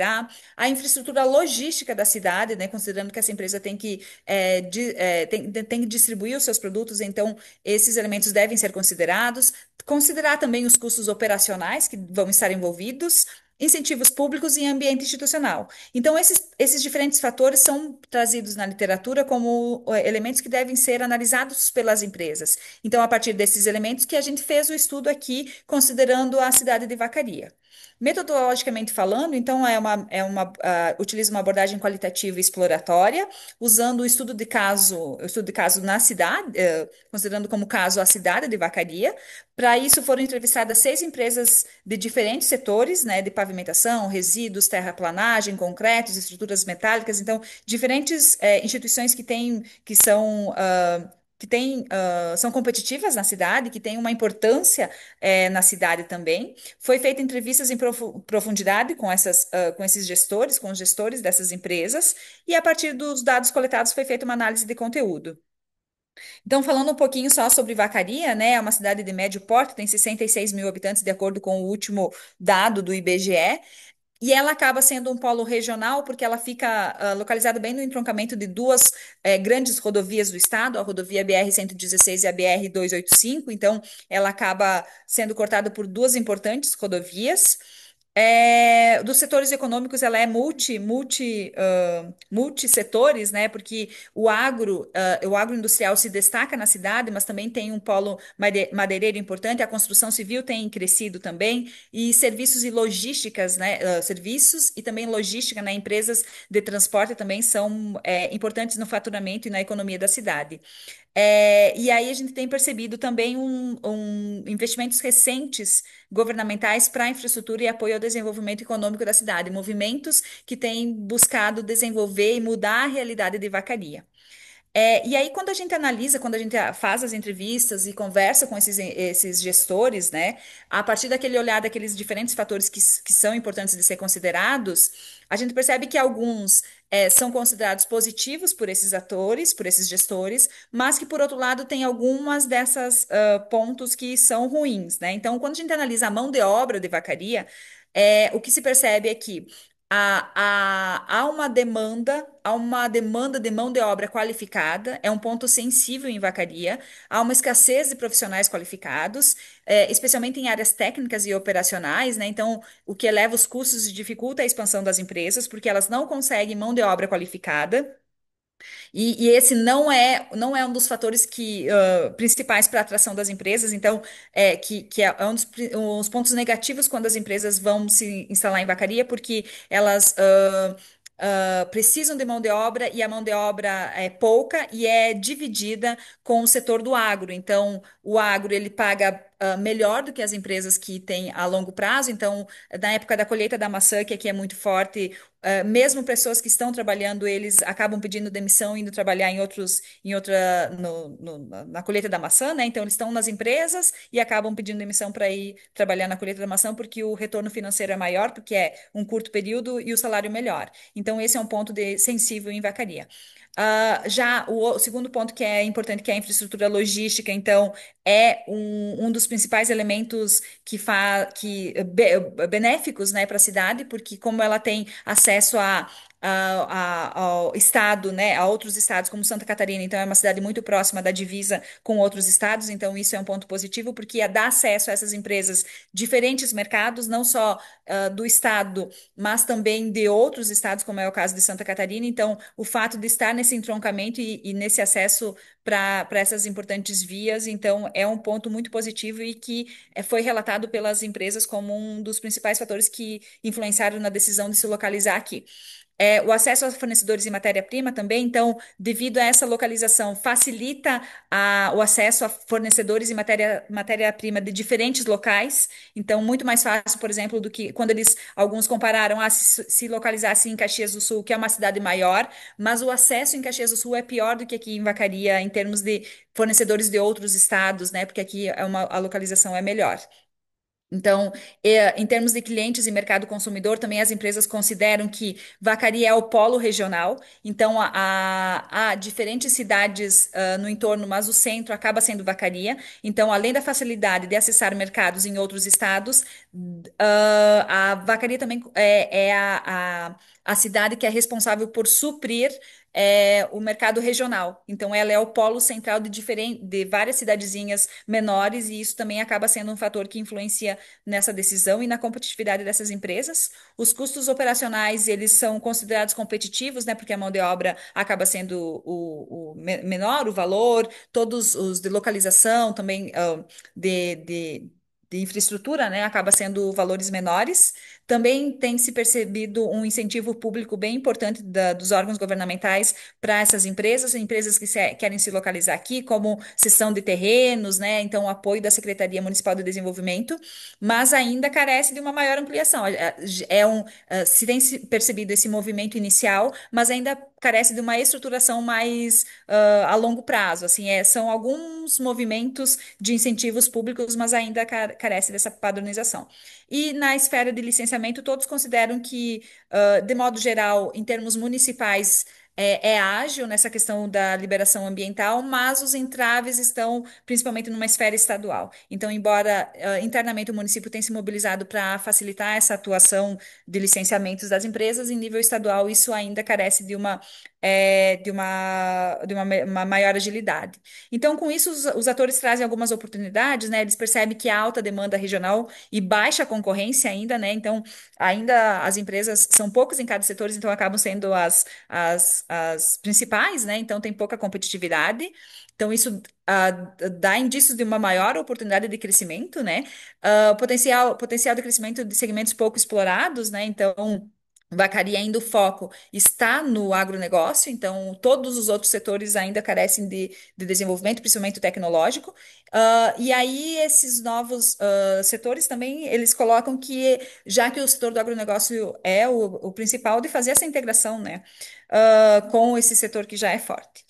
a infraestrutura logística da cidade, né, considerando que essa empresa tem que distribuir os seus produtos, então esses elementos devem ser considerados, considerar também os custos operacionais que vão estar envolvidos. Incentivos públicos e ambiente institucional. Então, esses diferentes fatores são trazidos na literatura como elementos que devem ser analisados pelas empresas. Então, a partir desses elementos que a gente fez o estudo aqui, considerando a cidade de Vacaria. Metodologicamente falando, então, utiliza uma abordagem qualitativa e exploratória, usando o estudo de caso na cidade, considerando como caso a cidade de Vacaria. Para isso, foram entrevistadas 6 empresas de diferentes setores, né, de pavimentação, resíduos, terraplanagem, concretos, estruturas metálicas. Então, diferentes instituições são competitivas na cidade, que têm uma importância na cidade também. Foi feita entrevistas em profundidade com esses gestores, com os gestores dessas empresas, e a partir dos dados coletados foi feita uma análise de conteúdo. Então, falando um pouquinho só sobre Vacaria, né, é uma cidade de médio porte, tem 66 mil habitantes, de acordo com o último dado do IBGE, e ela acaba sendo um polo regional porque ela fica localizada bem no entroncamento de duas grandes rodovias do estado, a rodovia BR-116 e a BR-285, então ela acaba sendo cortada por duas importantes rodovias. Dos setores econômicos, ela é multissetores, né? Porque o agroindustrial se destaca na cidade, mas também tem um polo madeireiro importante, a construção civil tem crescido também, e serviços e logísticas, né? Serviços e também logística, né? Empresas de transporte também são importantes no faturamento e na economia da cidade. E aí a gente tem percebido também investimentos recentes governamentais para infraestrutura e apoio ao desenvolvimento econômico da cidade, movimentos que têm buscado desenvolver e mudar a realidade de Vacaria. E aí, quando a gente analisa, quando a gente faz as entrevistas e conversa com esses gestores, né, a partir daquele olhar, daqueles diferentes fatores que são importantes de ser considerados, a gente percebe que alguns são considerados positivos por esses atores, por esses gestores, mas que, por outro lado, tem algumas dessas pontos que são ruins, né? Então, quando a gente analisa a mão de obra de Vacaria, o que se percebe é que há uma demanda de mão de obra qualificada, é um ponto sensível em Vacaria, há uma escassez de profissionais qualificados, especialmente em áreas técnicas e operacionais, né? Então, o que eleva os custos e dificulta a expansão das empresas, porque elas não conseguem mão de obra qualificada. E esse não é um dos fatores principais para a atração das empresas, então, que é um dos pontos negativos quando as empresas vão se instalar em Vacaria, porque elas precisam de mão de obra e a mão de obra é pouca e é dividida com o setor do agro. Então, o agro ele paga melhor do que as empresas que têm a longo prazo. Então, na época da colheita da maçã, que aqui é muito forte, mesmo pessoas que estão trabalhando, eles acabam pedindo demissão, indo trabalhar em outra, na colheita da maçã, né? Então, eles estão nas empresas e acabam pedindo demissão para ir trabalhar na colheita da maçã, porque o retorno financeiro é maior, porque é um curto período e o salário melhor. Então, esse é um ponto sensível em vacaria. Já o segundo ponto que é importante, que é a infraestrutura logística, então, é um dos principais elementos benéficos, né, para a cidade, porque como ela tem acesso ao estado, né, a outros estados como Santa Catarina, então é uma cidade muito próxima da divisa com outros estados, então isso é um ponto positivo, porque dá acesso a essas empresas diferentes mercados, não só do estado, mas também de outros estados, como é o caso de Santa Catarina. Então, o fato de estar nesse entroncamento e nesse acesso para essas importantes vias, então é um ponto muito positivo e que foi relatado pelas empresas como um dos principais fatores que influenciaram na decisão de se localizar aqui. O acesso a fornecedores de matéria-prima também, então, devido a essa localização, facilita o acesso a fornecedores de matéria-prima de diferentes locais. Então, muito mais fácil, por exemplo, do que quando alguns compararam se localizasse em Caxias do Sul, que é uma cidade maior, mas o acesso em Caxias do Sul é pior do que aqui em Vacaria, em termos de fornecedores de outros estados, né? Porque aqui a localização é melhor. Então, em termos de clientes e mercado consumidor, também as empresas consideram que Vacaria é o polo regional. Então, há diferentes cidades no entorno, mas o centro acaba sendo Vacaria. Então, além da facilidade de acessar mercados em outros estados, a Vacaria também é a cidade que é responsável por suprir o mercado regional. Então, ela é o polo central de várias cidadezinhas menores, e isso também acaba sendo um fator que influencia nessa decisão e na competitividade dessas empresas. Os custos operacionais, eles são considerados competitivos, né, porque a mão de obra acaba sendo menor, o valor, todos os de localização também, de infraestrutura, né, acaba sendo valores menores. Também tem se percebido um incentivo público bem importante dos órgãos governamentais para essas empresas que querem se localizar aqui, como cessão de terrenos, né? Então, o apoio da Secretaria Municipal de Desenvolvimento, mas ainda carece de uma maior ampliação. Se tem percebido esse movimento inicial, mas ainda carece de uma estruturação mais a longo prazo. Assim, são alguns movimentos de incentivos públicos, mas ainda carece dessa padronização. E na esfera de licenciamento, todos consideram que, de modo geral, em termos municipais, é ágil nessa questão da liberação ambiental, mas os entraves estão principalmente numa esfera estadual. Então, embora internamente o município tenha se mobilizado para facilitar essa atuação de licenciamentos das empresas, em nível estadual isso ainda carece de uma maior agilidade. Então, com isso, os atores trazem algumas oportunidades, né? Eles percebem que há alta demanda regional e baixa concorrência ainda, né? Então, ainda as empresas são poucas em cada setor, então acabam sendo as principais, né? Então, tem pouca competitividade. Então, isso dá indícios de uma maior oportunidade de crescimento, né? Potencial de crescimento de segmentos pouco explorados, né? Então, Vacaria ainda o foco está no agronegócio, então todos os outros setores ainda carecem de desenvolvimento, principalmente o tecnológico. E aí esses novos setores também, eles colocam que, já que o setor do agronegócio é o principal, de fazer essa integração, né, com esse setor que já é forte.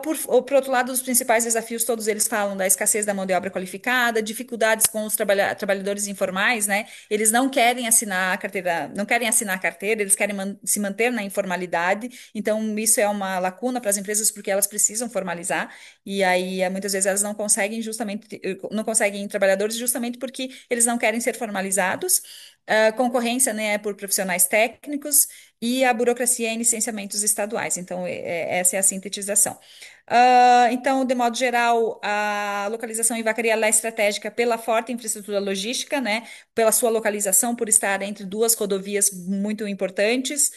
Por outro lado, os principais desafios, todos eles falam da escassez da mão de obra qualificada, dificuldades com os trabalhadores informais, né? Eles não querem assinar a carteira, não querem assinar a carteira, eles querem se manter na informalidade. Então, isso é uma lacuna para as empresas porque elas precisam formalizar, e aí muitas vezes elas não conseguem trabalhadores justamente porque eles não querem ser formalizados. Concorrência, né, por profissionais técnicos e a burocracia em licenciamentos estaduais. Então, essa é a sintetização. Então, de modo geral, a localização em Vacaria ela é estratégica pela forte infraestrutura logística, né? Pela sua localização, por estar entre duas rodovias muito importantes.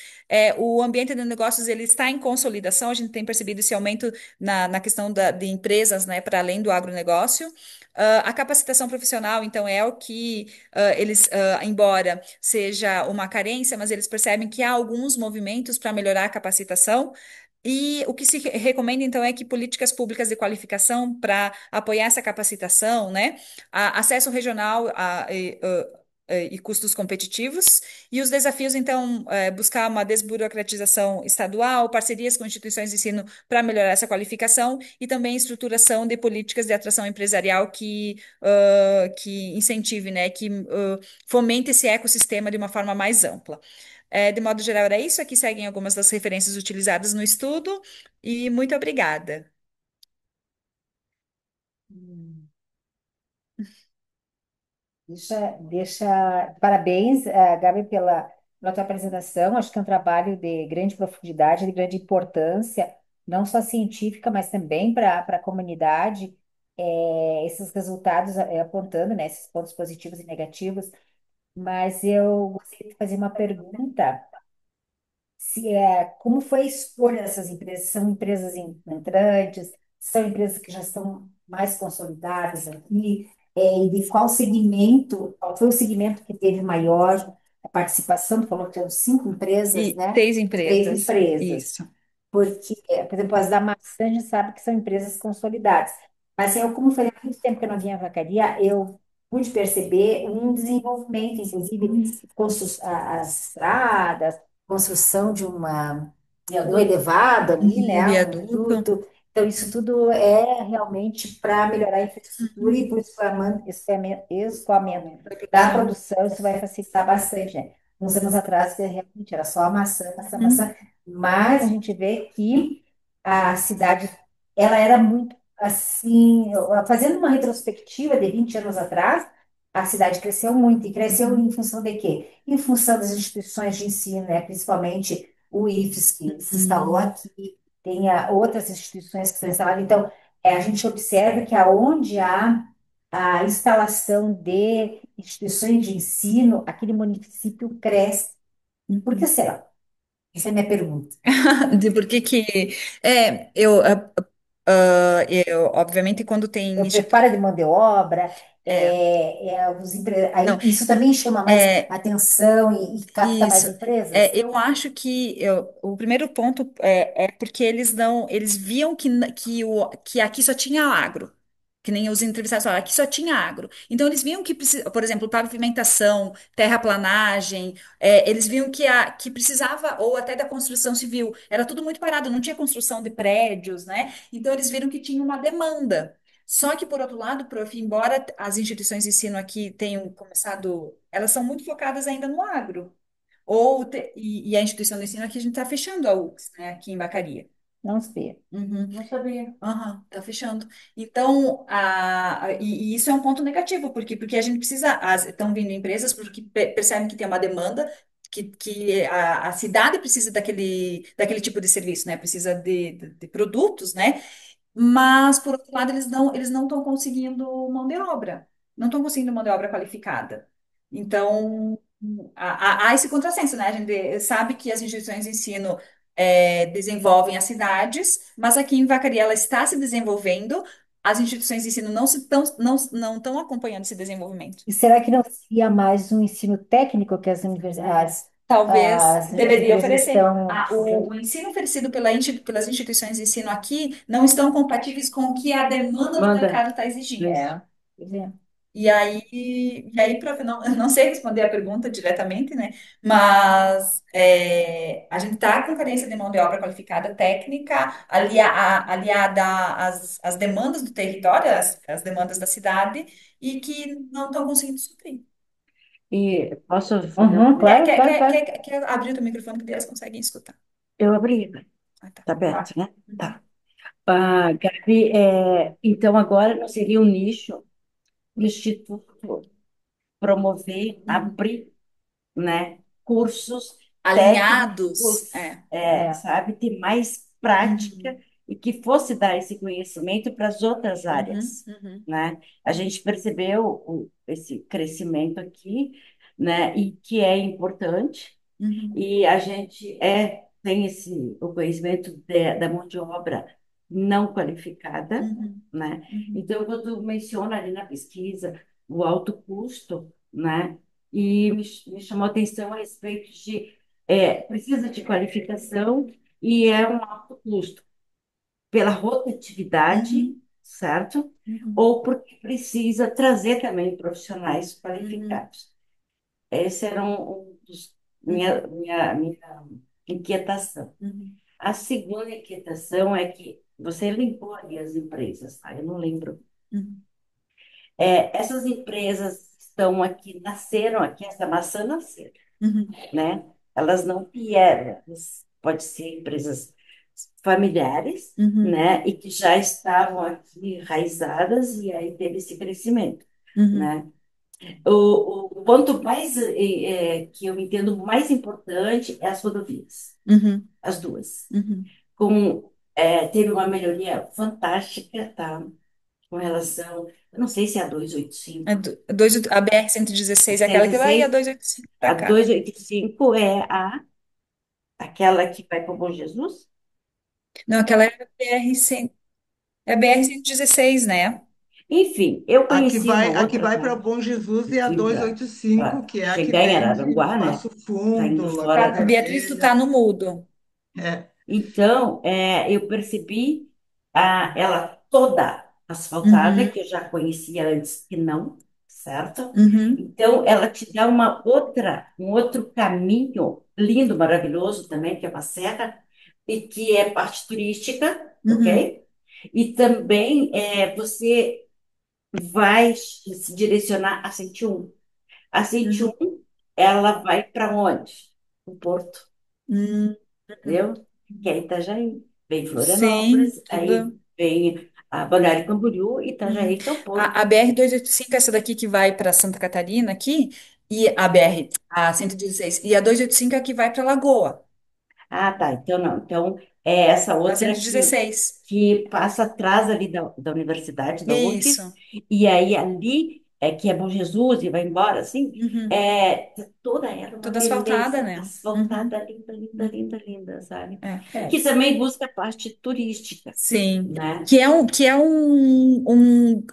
O ambiente de negócios ele está em consolidação, a gente tem percebido esse aumento na questão de empresas, né, para além do agronegócio. A capacitação profissional, então, é o que embora seja uma carência, mas eles percebem que há alguns movimentos para melhorar a capacitação. E o que se recomenda, então, é que políticas públicas de qualificação para apoiar essa capacitação, né? Acesso regional e custos competitivos. E os desafios, então, buscar uma desburocratização estadual, parcerias com instituições de ensino para melhorar essa qualificação e também estruturação de políticas de atração empresarial que incentive, né? Que fomente esse ecossistema de uma forma mais ampla. De modo geral, era isso. Aqui seguem algumas das referências utilizadas no estudo, e muito obrigada. Parabéns, Gabi, pela tua apresentação. Acho que é um trabalho de grande profundidade, de grande importância, não só científica, mas também para a comunidade. Esses resultados apontando, né, esses pontos positivos e negativos. Mas eu gostaria de fazer uma pergunta. Como foi a escolha dessas empresas? São empresas entrantes? São empresas que já estão mais consolidadas aqui? E de qual foi o segmento que teve maior participação? Tu falou que eram 5 empresas, E né? seis Seis empresas. empresas. Isso. Porque, por exemplo, as da maçã a gente sabe que são empresas consolidadas. Mas eu, como fazia muito tempo que eu não vinha à vacaria, eu pude perceber um desenvolvimento, inclusive as estradas, construção de um elevado ali, Um né, um viaduto. viaduto. Então, isso tudo é realmente para melhorar a infraestrutura e para o escoamento da produção, isso vai facilitar bastante, né? Uns anos atrás, que realmente era só a maçã, maçã, maçã, mas a gente vê que a cidade, ela era muito assim, fazendo uma retrospectiva de 20 anos atrás, a cidade cresceu muito, e cresceu em função de quê? Em função das instituições de ensino, né? Principalmente o IFES, que se instalou aqui, tem outras instituições que estão instaladas. Então, a gente observa que aonde há a instalação de instituições de ensino, aquele município cresce. Por que será? Essa é a minha pergunta. De por que que é eu obviamente quando tem Eu preparo de mão de obra, é, aí não isso também chama mais é atenção e capta mais isso. empresas? Eu acho que o primeiro ponto é porque eles viam que aqui só tinha agro. Que nem os entrevistados falaram, aqui só tinha agro. Então, eles viam que, por exemplo, pavimentação, terraplanagem, eles viam que precisava, ou até da construção civil, era tudo muito parado, não tinha construção de prédios, né? Então, eles viram que tinha uma demanda. Só que, por outro lado, prof, embora as instituições de ensino aqui tenham começado, elas são muito focadas ainda no agro. E a instituição de ensino aqui, a gente está fechando a UX, né, aqui em Vacaria. Não sei. Uhum. Não sabia. Aham, tá fechando. Então, e isso é um ponto negativo, porque a gente precisa, estão vindo empresas porque percebem que tem uma demanda, que a cidade precisa daquele tipo de serviço, né? Precisa de produtos, né? Mas, por outro lado, eles não estão conseguindo mão de obra. Não estão conseguindo mão de obra qualificada. Então, há esse contrassenso, né? A gente sabe que as instituições de ensino desenvolvem as cidades, mas aqui em Vacaria ela está se desenvolvendo, as instituições de ensino não estão acompanhando esse desenvolvimento. E será que não seria mais um ensino técnico que as universidades, Talvez as deveria empresas oferecer. estão. O ensino oferecido pelas instituições de ensino aqui não estão compatíveis com o que a demanda do mercado está exigindo. Pois é. Prof, eu não sei responder a pergunta diretamente, né? Mas a gente está com carência de mão de obra qualificada técnica, aliada às demandas do território, às demandas da cidade, e que não estão conseguindo suprir. E posso fazer Uhum, claro, claro, claro. Quer abrir o teu microfone que eles conseguem escutar? Eu abri, Ah, tá. tá aberto, né? Tá. Gabi, então agora não seria um nicho o Instituto promover, Uhum. abrir, né, cursos Alinhados, técnicos, É. sabe, ter mais prática e que fosse dar esse conhecimento para as outras Uhum, áreas, uhum, né? A gente percebeu esse crescimento aqui, né? E que é importante, uhum, e a gente tem o conhecimento da mão de obra não qualificada, uhum, né? uhum, Então, quando menciona ali na pesquisa o alto custo, né? E me chamou a atenção a respeito de precisa de qualificação e é um alto custo pela rotatividade, uhum, certo? uhum, Ou porque precisa trazer também profissionais uhum, qualificados. Esse era um dos uhum, minha inquietação. uhum, A segunda inquietação é que você limpou ali as empresas, tá? Eu não lembro. uhum, Essas empresas estão aqui, nasceram aqui, essa maçã nasceu, uhum, né? Elas não vieram, pode ser empresas familiares, uhum, né? E que já estavam aqui enraizadas e aí teve esse crescimento, uhum, né? O ponto mais que eu entendo mais importante é as rodovias, uhum, as duas. uhum. Teve uma melhoria fantástica, tá? Com relação, eu não sei se é a 285, A BR-116 é aquela que vai e a 116, 285 para a cá. 285 é aquela que vai para o Bom Jesus? Não, aquela é a BR-100, é a BR-116, né? Enfim, eu conheci uma A que outra vai para Bom Jesus e a para 285, que é a que chegar em vem de Araranguá, né? Passo Saindo Fundo, fora Lagoa Tá, da. Beatriz, tu Vermelha. tá no mudo. É. Então, eu percebi ela toda asfaltada, Uhum, que eu já conhecia antes que não, certo? uhum, Então, ela te dá um outro caminho lindo, maravilhoso também, que é uma serra, e que é parte turística, uhum, ok? E também você vai se direcionar a 101. A uhum, 101, ela vai para onde? O Porto, uhum, uhum. entendeu? Que é Itajaí. Vem Sim, Florianópolis, aí tudo. vem a Balneário Camboriú, Uhum. Itajaí, que é o A Porto. BR-285 essa daqui que vai para Santa Catarina aqui, e a BR, a 116 e a 285 é a que vai para Lagoa, Ah, tá. Então, não. Então, é essa a outra 116. que passa atrás ali da universidade, da UFES, Isso. e aí ali que é Bom Jesus e vai embora, assim, Uhum. toda ela uma Toda asfaltada, beleza, né? Uhum. asfaltada, linda, linda, Uhum. linda, linda, sabe? É. Que também busca a parte turística, Sim, né? que é um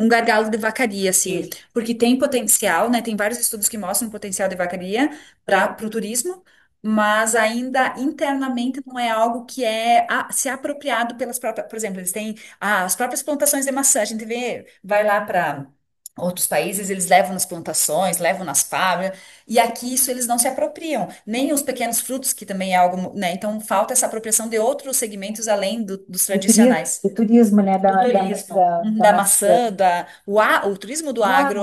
gargalo de vacaria, assim, Isso. porque tem potencial, né? Tem vários estudos que mostram o potencial de vacaria para o turismo, mas ainda internamente não é algo que se apropriado pelas próprias, por exemplo, eles têm as próprias plantações de maçã, a gente vai lá para outros países, eles levam nas plantações, levam nas fábricas, e aqui isso eles não se apropriam, nem os pequenos frutos, que também é algo, né? Então falta essa apropriação de outros segmentos além dos tradicionais. Do turismo, né? Do turismo, Da da maçã, maçã, o turismo do do agro agro,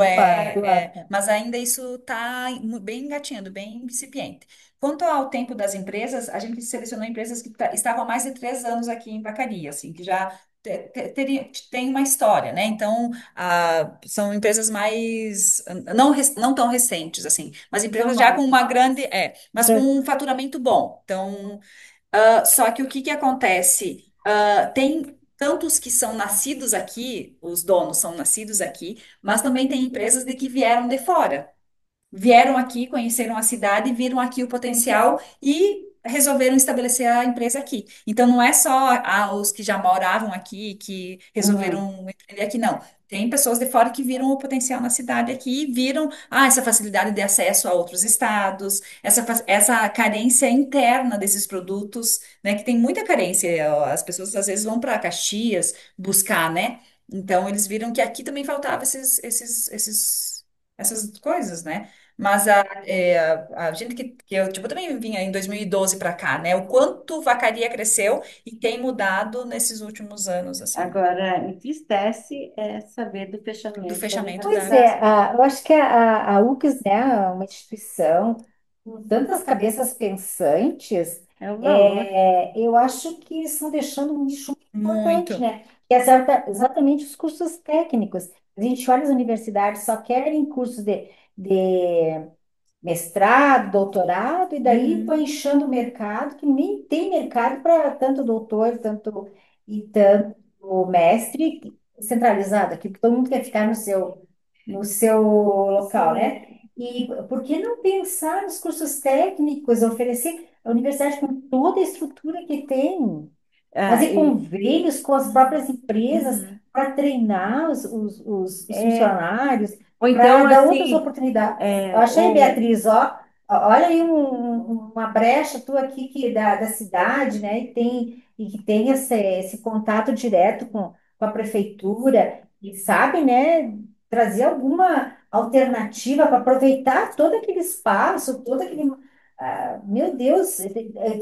do agro. mas ainda isso está bem engatinhando, bem incipiente. Quanto ao tempo das empresas, a gente selecionou empresas que estavam há mais de 3 anos aqui em Vacaria, assim, que já tem uma história, né? Então, são empresas mais, não tão recentes, assim, mas São empresas já com uma novos. grande, mas com um faturamento bom. Então, só que o que que acontece? Tem tantos que são nascidos aqui, os donos são nascidos aqui, mas também tem empresas de que vieram de fora. Vieram aqui, conheceram a cidade, viram aqui o potencial e resolveram estabelecer a empresa aqui. Então, não é só os que já moravam aqui, que Uhum. resolveram empreender aqui, não. Tem pessoas de fora que viram o potencial na cidade aqui e viram essa facilidade de acesso a outros estados, essa carência interna desses produtos, né? Que tem muita carência. As pessoas às vezes vão para Caxias buscar, né? Então, eles viram que aqui também faltava essas coisas, né? Mas a gente que eu tipo, também vinha em 2012 para cá, né? O quanto Vacaria cresceu e tem mudado nesses últimos anos, assim, Agora, entristece saber do do fechamento da fechamento da. Pois é, universidade. eu acho que a UFES, né, é uma instituição com tantas cabeças pensantes, É o valor. eu acho que estão deixando um nicho muito importante, Muito. né? Que é exatamente os cursos técnicos. A gente olha as universidades, só querem cursos de mestrado, doutorado, e daí vai Uhum, inchando o mercado, que nem tem mercado para tanto doutor, tanto. e tanto o mestre centralizado aqui, porque todo mundo quer ficar no seu local, né? E por que não pensar nos cursos técnicos, oferecer a universidade com toda a estrutura que tem, Ah, fazer convênios com as próprias empresas Uhum. para treinar os é, funcionários, ou então, para dar outras assim, oportunidades. Eu é, achei, o, Beatriz, ó, olha aí uma brecha tua aqui da cidade, né? E que tem esse contato direto com a prefeitura e sabe, né? Trazer alguma alternativa para aproveitar todo aquele espaço, todo aquele. Meu Deus,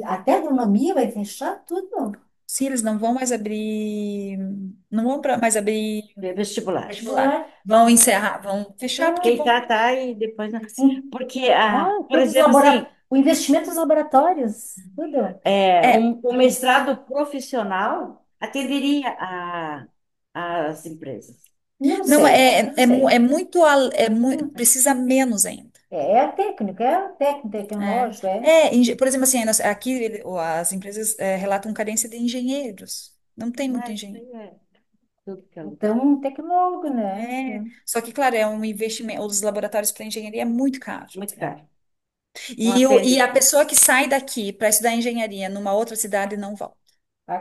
até a agronomia vai fechar tudo. Sim, eles não vão mais abrir, não vão mais abrir vestibular. vestibular. Vestibular. Vão encerrar, vão fechar porque Quem vão. tá e depois não. Porque, por Todos os exemplo, assim, o investimento nos laboratórios, tudo. É, um mestrado profissional atenderia as empresas. Não não sei, é, não sei. é muito, precisa menos ainda. É o técnico É, tecnológico, é. por exemplo, assim, aqui as empresas relatam carência de engenheiros. Não tem muito Mas isso engenheiro. aí é tudo que é lugar. Então, um tecnólogo, né? É, só que, claro, é um investimento. Os laboratórios para engenharia é muito caro. Muito caro. Não E atende. a pessoa que sai daqui para estudar engenharia numa outra cidade não volta.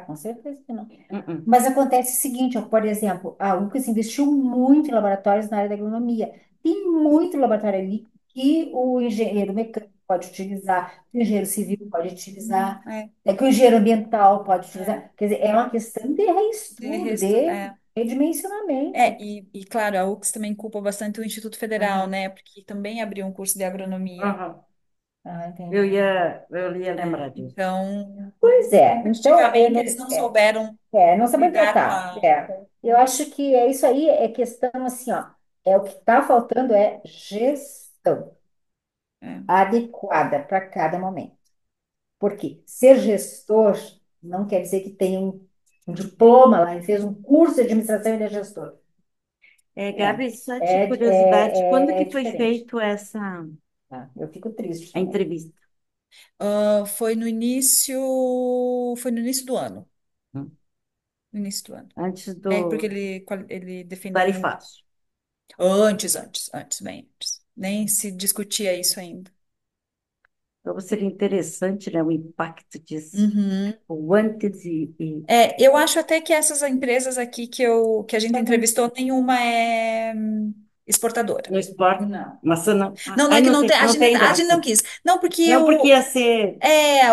Com certeza que não. Uh-uh. Mas acontece o seguinte, ó, por exemplo, a UFRGS investiu muito em laboratórios na área da agronomia. Tem muito laboratório ali que o engenheiro mecânico pode utilizar, o engenheiro civil pode utilizar, É, que o engenheiro ambiental pode é, utilizar. Quer dizer, é uma questão de reestudo, de é. redimensionamento. Claro, a UX também culpa bastante o Instituto Federal, Uhum. né? Porque também abriu um curso de agronomia. Uhum. Entendi. Eu ia lembrar disso. Então, Pois é, então, efetivamente, eles não souberam não sabemos lidar com tratar. a. Eu acho que é isso aí, é questão assim, ó, o que está faltando é gestão É, adequada para cada momento. Porque ser gestor não quer dizer que tenha um diploma lá e fez um curso de administração e ele é gestor. Não, Gabi, só de é, curiosidade, quando é, é que foi diferente. feito essa Tá? Eu fico triste a também. entrevista? foi no início do ano. Hum. No início do ano. Antes É, porque do ele defendeu tarifaço. antes, bem antes. Nem se discutia isso ainda. Então seria interessante, né, o impacto disso. Uhum. O antes e Eu acho até que essas empresas aqui que a gente entrevistou, nenhuma é exportadora. no esporte. Não. Maçã não. Não é Aí que não tem, não tem ainda a gente maçã. não quis. Não, porque Não porque ia ser.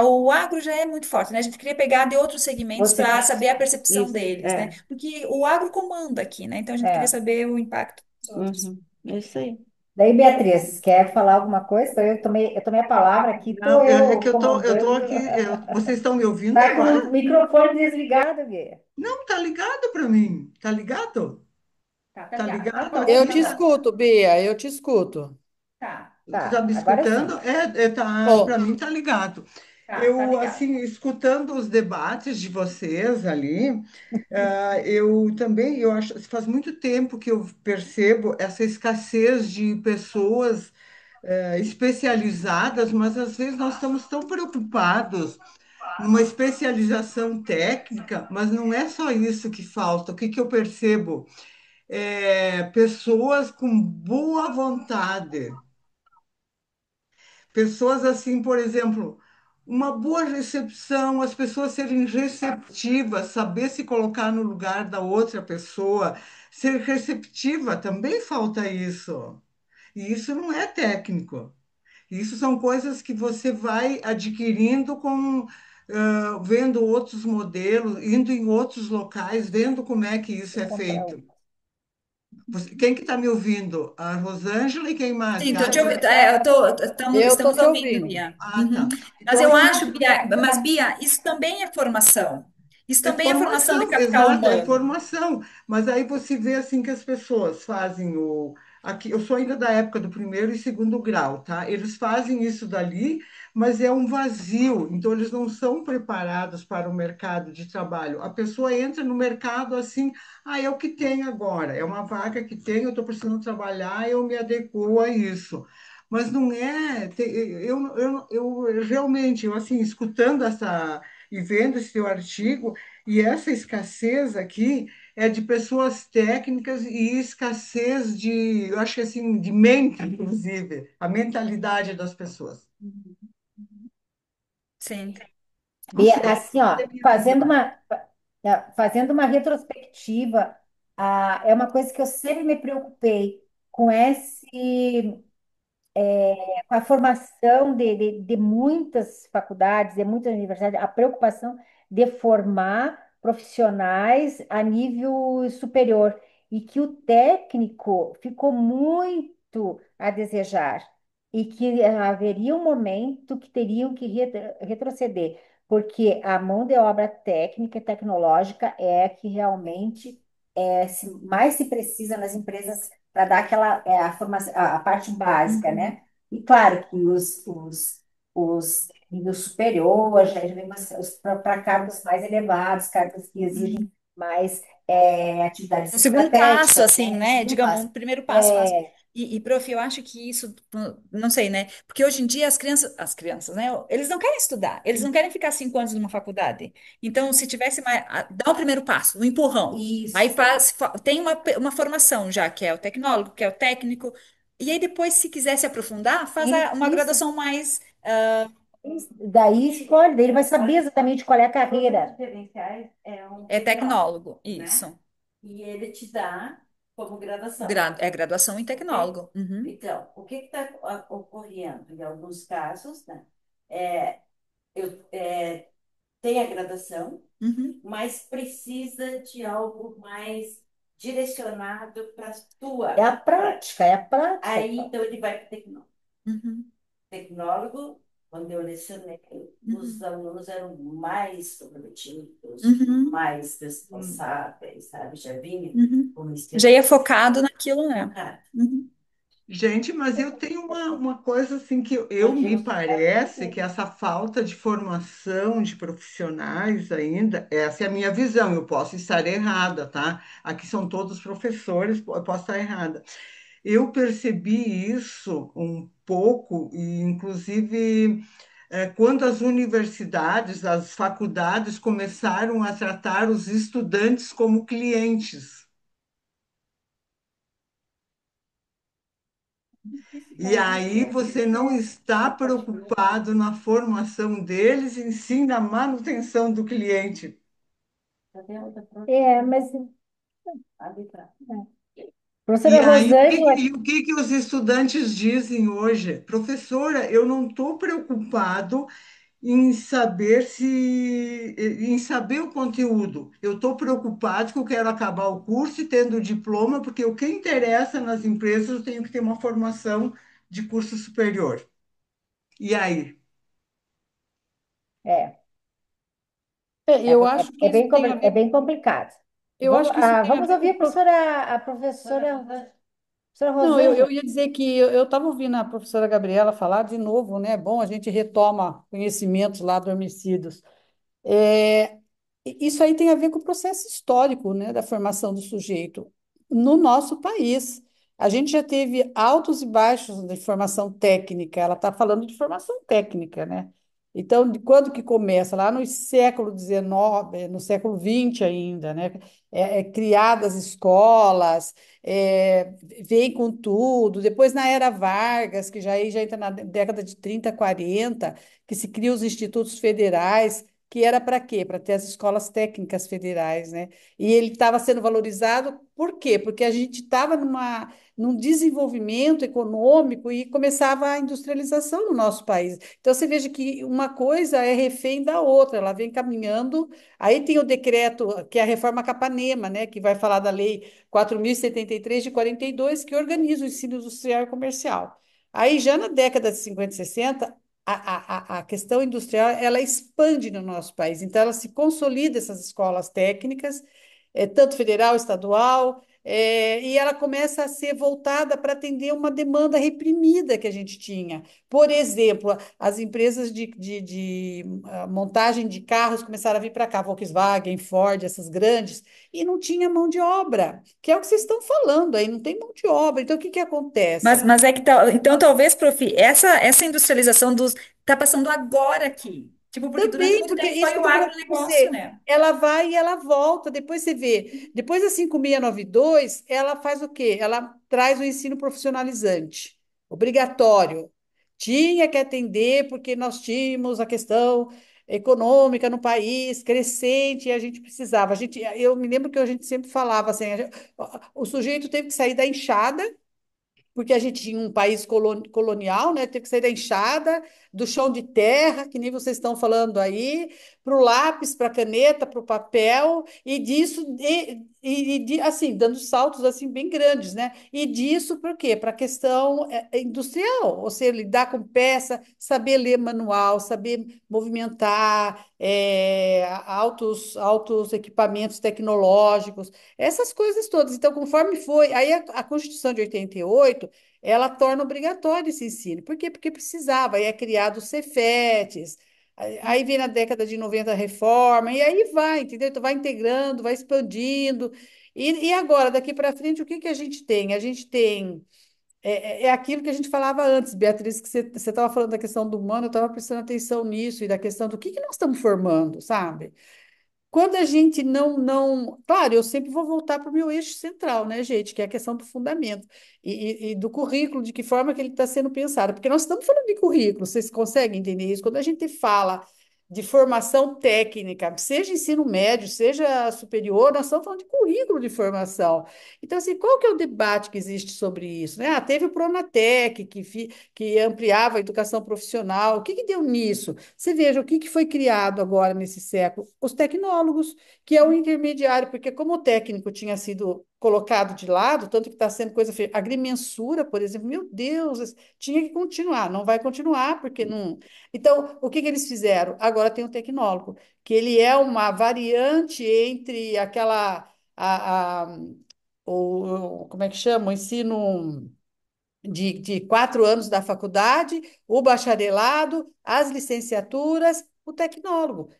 o agro já é muito forte, né? A gente queria pegar de outros segmentos Você, para saber a percepção Isso, deles, né? Porque o agro comanda aqui, né? Então a gente queria é. saber o impacto dos outros. É isso aí. Daí, Beatriz, quer falar alguma coisa? Eu tomei a palavra aqui, estou Não, é eu que eu tô comandando. aqui. Vocês estão me ouvindo Tá com agora? o microfone desligado, Gui. Não, tá ligado para mim. Tá ligado? Tá Tá ligado. Fala, ligado fala, pode Eu aqui? te falar. Tá. escuto, Bia, eu te escuto. Tu tá Tá, me agora escutando? sim. Tá, para Ó, mim tá ligado. Tá Eu, ligado. assim, escutando os debates de vocês ali, eu também, eu acho, faz muito tempo que eu percebo essa escassez de pessoas, especializadas, mas às vezes nós estamos tão preocupados numa especialização técnica, mas não é só isso que falta. O que que eu percebo? Pessoas com boa vontade. Pessoas assim, por exemplo, uma boa recepção, as pessoas serem receptivas, saber se colocar no lugar da outra pessoa, ser receptiva, também falta isso. E isso não é técnico. Isso são coisas que você vai adquirindo vendo outros modelos, indo em outros locais, vendo como é que isso Vou é comprar feito. um. Quem que está me ouvindo? A Rosângela e quem mais? Sim, tô te Gabi? ouvindo, eu tô estamos te ouvindo, ouvindo. Bia. Ah, Uhum. tá. Mas Então, eu assim, acho, Bia, isso também é formação. Isso é também é formação de formação, capital exato, é humano. formação. Mas aí você vê assim que as pessoas fazem aqui, eu sou ainda da época do primeiro e segundo grau, tá? Eles fazem isso dali, mas é um vazio, então eles não são preparados para o mercado de trabalho. A pessoa entra no mercado assim, é o que tem agora, é uma vaga que tem, eu estou precisando trabalhar, eu me adequo a isso. Mas não é, eu realmente, assim, escutando e vendo esse teu artigo, e essa escassez aqui é de pessoas técnicas e escassez de, eu acho que assim, de mente, inclusive, a mentalidade das pessoas. Sim. Não Bia, sei, assim, ó, essa é a minha visão. fazendo uma retrospectiva, é uma coisa que eu sempre me preocupei com com a formação de muitas faculdades, de muitas universidades, a preocupação de formar profissionais a nível superior e que o técnico ficou muito a desejar e que haveria um momento que teriam que retroceder, porque a mão de obra técnica e tecnológica é a que realmente mais se precisa nas empresas para dar aquela a formação, a parte básica, Uhum. né? E claro que os nível superior já vem para cargos mais elevados, cargos que exigem mais atividades Um segundo passo, estratégicas, assim, né? Um né? segundo Digamos, passo. um primeiro passo, mas É, prof, eu acho que isso, não sei, né? Porque hoje em dia as crianças, né? Eles não querem estudar, eles não querem ficar 5 anos numa faculdade. Então, se tivesse mais, dá o primeiro passo, o empurrão. Aí isso. tem uma formação já, que é o tecnólogo, que é o técnico. E aí depois, se quiser se aprofundar, faz uma Isso. graduação mais Daí escolhe, daí ele vai saber exatamente qual é a carreira. Diferenciais é um tecnólogo, tecnólogo, né? isso. E ele te dá como graduação. É graduação em Ok? tecnólogo. Uhum, Então, o que está ocorrendo? Em alguns casos, né? É, tem a graduação, uhum, mas precisa de algo mais direcionado para a tua É a prática, é a Aí, prática. então, ele vai para o tecnólogo. uhum, Tecnólogo, quando eu lecionei, os uhum, alunos eram mais produtivos, uhum. mais responsáveis, sabe? Já vinha Uhum. com um Já estilo ia focado naquilo, né? focado. Uhum. Gente, mas eu tenho uma coisa assim que eu Hoje me não se faz parece que assim. essa falta de formação de profissionais ainda, essa é a minha visão, eu posso estar errada, tá? Aqui são todos professores, eu posso estar errada. Eu percebi isso um pouco, e inclusive quando as universidades, as faculdades começaram a tratar os estudantes como clientes. E aí você não está preocupado na formação deles, e sim na manutenção do cliente. Mas E professora aí, Rosângela, o que que os estudantes dizem hoje? Professora, eu não estou preocupado em saber em saber o conteúdo. Eu estou preocupado que eu quero acabar o curso e tendo o diploma, porque o que interessa nas empresas eu tenho que ter uma formação de curso superior. E aí? é, Eu acho que isso tem a é ver, bem complicado. eu acho que isso tem a Vamos ver ouvir com a professora Não, Rosângela. eu ia dizer que eu estava ouvindo a professora Gabriela falar de novo, né? É bom, a gente retoma conhecimentos lá adormecidos. É, isso aí tem a ver com o processo histórico, né, da formação do sujeito no nosso país. A gente já teve altos e baixos de formação técnica, ela está falando de formação técnica, né? Então, de quando que começa? Lá no século XIX, no século XX ainda, né? Criadas escolas, vem com tudo. Depois, na era Vargas, que já entra na década de 30, 40, que se criam os institutos federais, que era para quê? Para ter as escolas técnicas federais, né? E ele estava sendo valorizado por quê? Porque a gente estava num desenvolvimento econômico e começava a industrialização no nosso país. Então, você veja que uma coisa é refém da outra, ela vem caminhando. Aí tem o decreto, que é a reforma Capanema, né? Que vai falar da lei 4.073 de 42, que organiza o ensino industrial e comercial. Aí, já na década de 50 e 60, a questão industrial ela expande no nosso país, então ela se consolida essas escolas técnicas, tanto federal, estadual, e ela começa a ser voltada para atender uma demanda reprimida que a gente tinha. Por exemplo, as empresas de montagem de carros começaram a vir para cá, Volkswagen, Ford, essas grandes, e não tinha mão de obra, que é o que vocês estão falando aí, não tem mão de obra. Então, o que que acontece? Mas é que então talvez, prof, essa industrialização dos está passando agora aqui. Tipo, porque durante Também, muito porque tempo isso foi que eu o estou falando para agronegócio, você, né? ela vai e ela volta. Depois você vê. Depois da 5692, ela faz o quê? Ela traz o ensino profissionalizante, obrigatório. Tinha que atender, porque nós tínhamos a questão econômica no país crescente e a gente precisava. Eu me lembro que a gente sempre falava assim: o sujeito teve que sair da enxada porque a gente tinha um país colonial, né? Teve que sair da enxada, do chão de terra, que nem vocês estão falando aí, para o lápis, para a caneta, para o papel, e disso, assim, dando saltos assim bem grandes, né? E disso para quê? Para a questão industrial, ou seja, lidar com peça, saber ler manual, saber movimentar, altos equipamentos tecnológicos, essas coisas todas. Então, conforme foi, aí a Constituição de 88 ela torna obrigatório esse ensino. Por quê? Porque precisava. Aí é criado os Cefetes, aí vem na década de 90 a reforma, e aí vai, entendeu? Então vai integrando, vai expandindo. E agora, daqui para frente, o que que a gente tem? A gente tem. É aquilo que a gente falava antes, Beatriz, que você estava falando da questão do humano, eu estava prestando atenção nisso, e da questão do que nós estamos formando, sabe? Quando a gente não. Claro, eu sempre vou voltar para o meu eixo central, né, gente? Que é a questão do fundamento e do currículo, de que forma que ele está sendo pensado. Porque nós estamos falando de currículo, vocês conseguem entender isso? Quando a gente fala de formação técnica, seja ensino médio, seja superior, nós estamos falando de currículo de formação. Então, assim, qual que é o debate que existe sobre isso, né? Ah, teve o Pronatec, que ampliava a educação profissional. O que que deu nisso? Você veja o que que foi criado agora nesse século? Os tecnólogos, que é o intermediário, porque como o técnico tinha sido colocado de lado, tanto que está sendo coisa feia, agrimensura, por exemplo, meu Deus, tinha que continuar, não vai continuar, porque não. Então, o que que eles fizeram? Agora tem o tecnólogo, que ele é uma variante entre aquela, como é que chama? O ensino de 4 anos da faculdade, o bacharelado, as licenciaturas, o tecnólogo.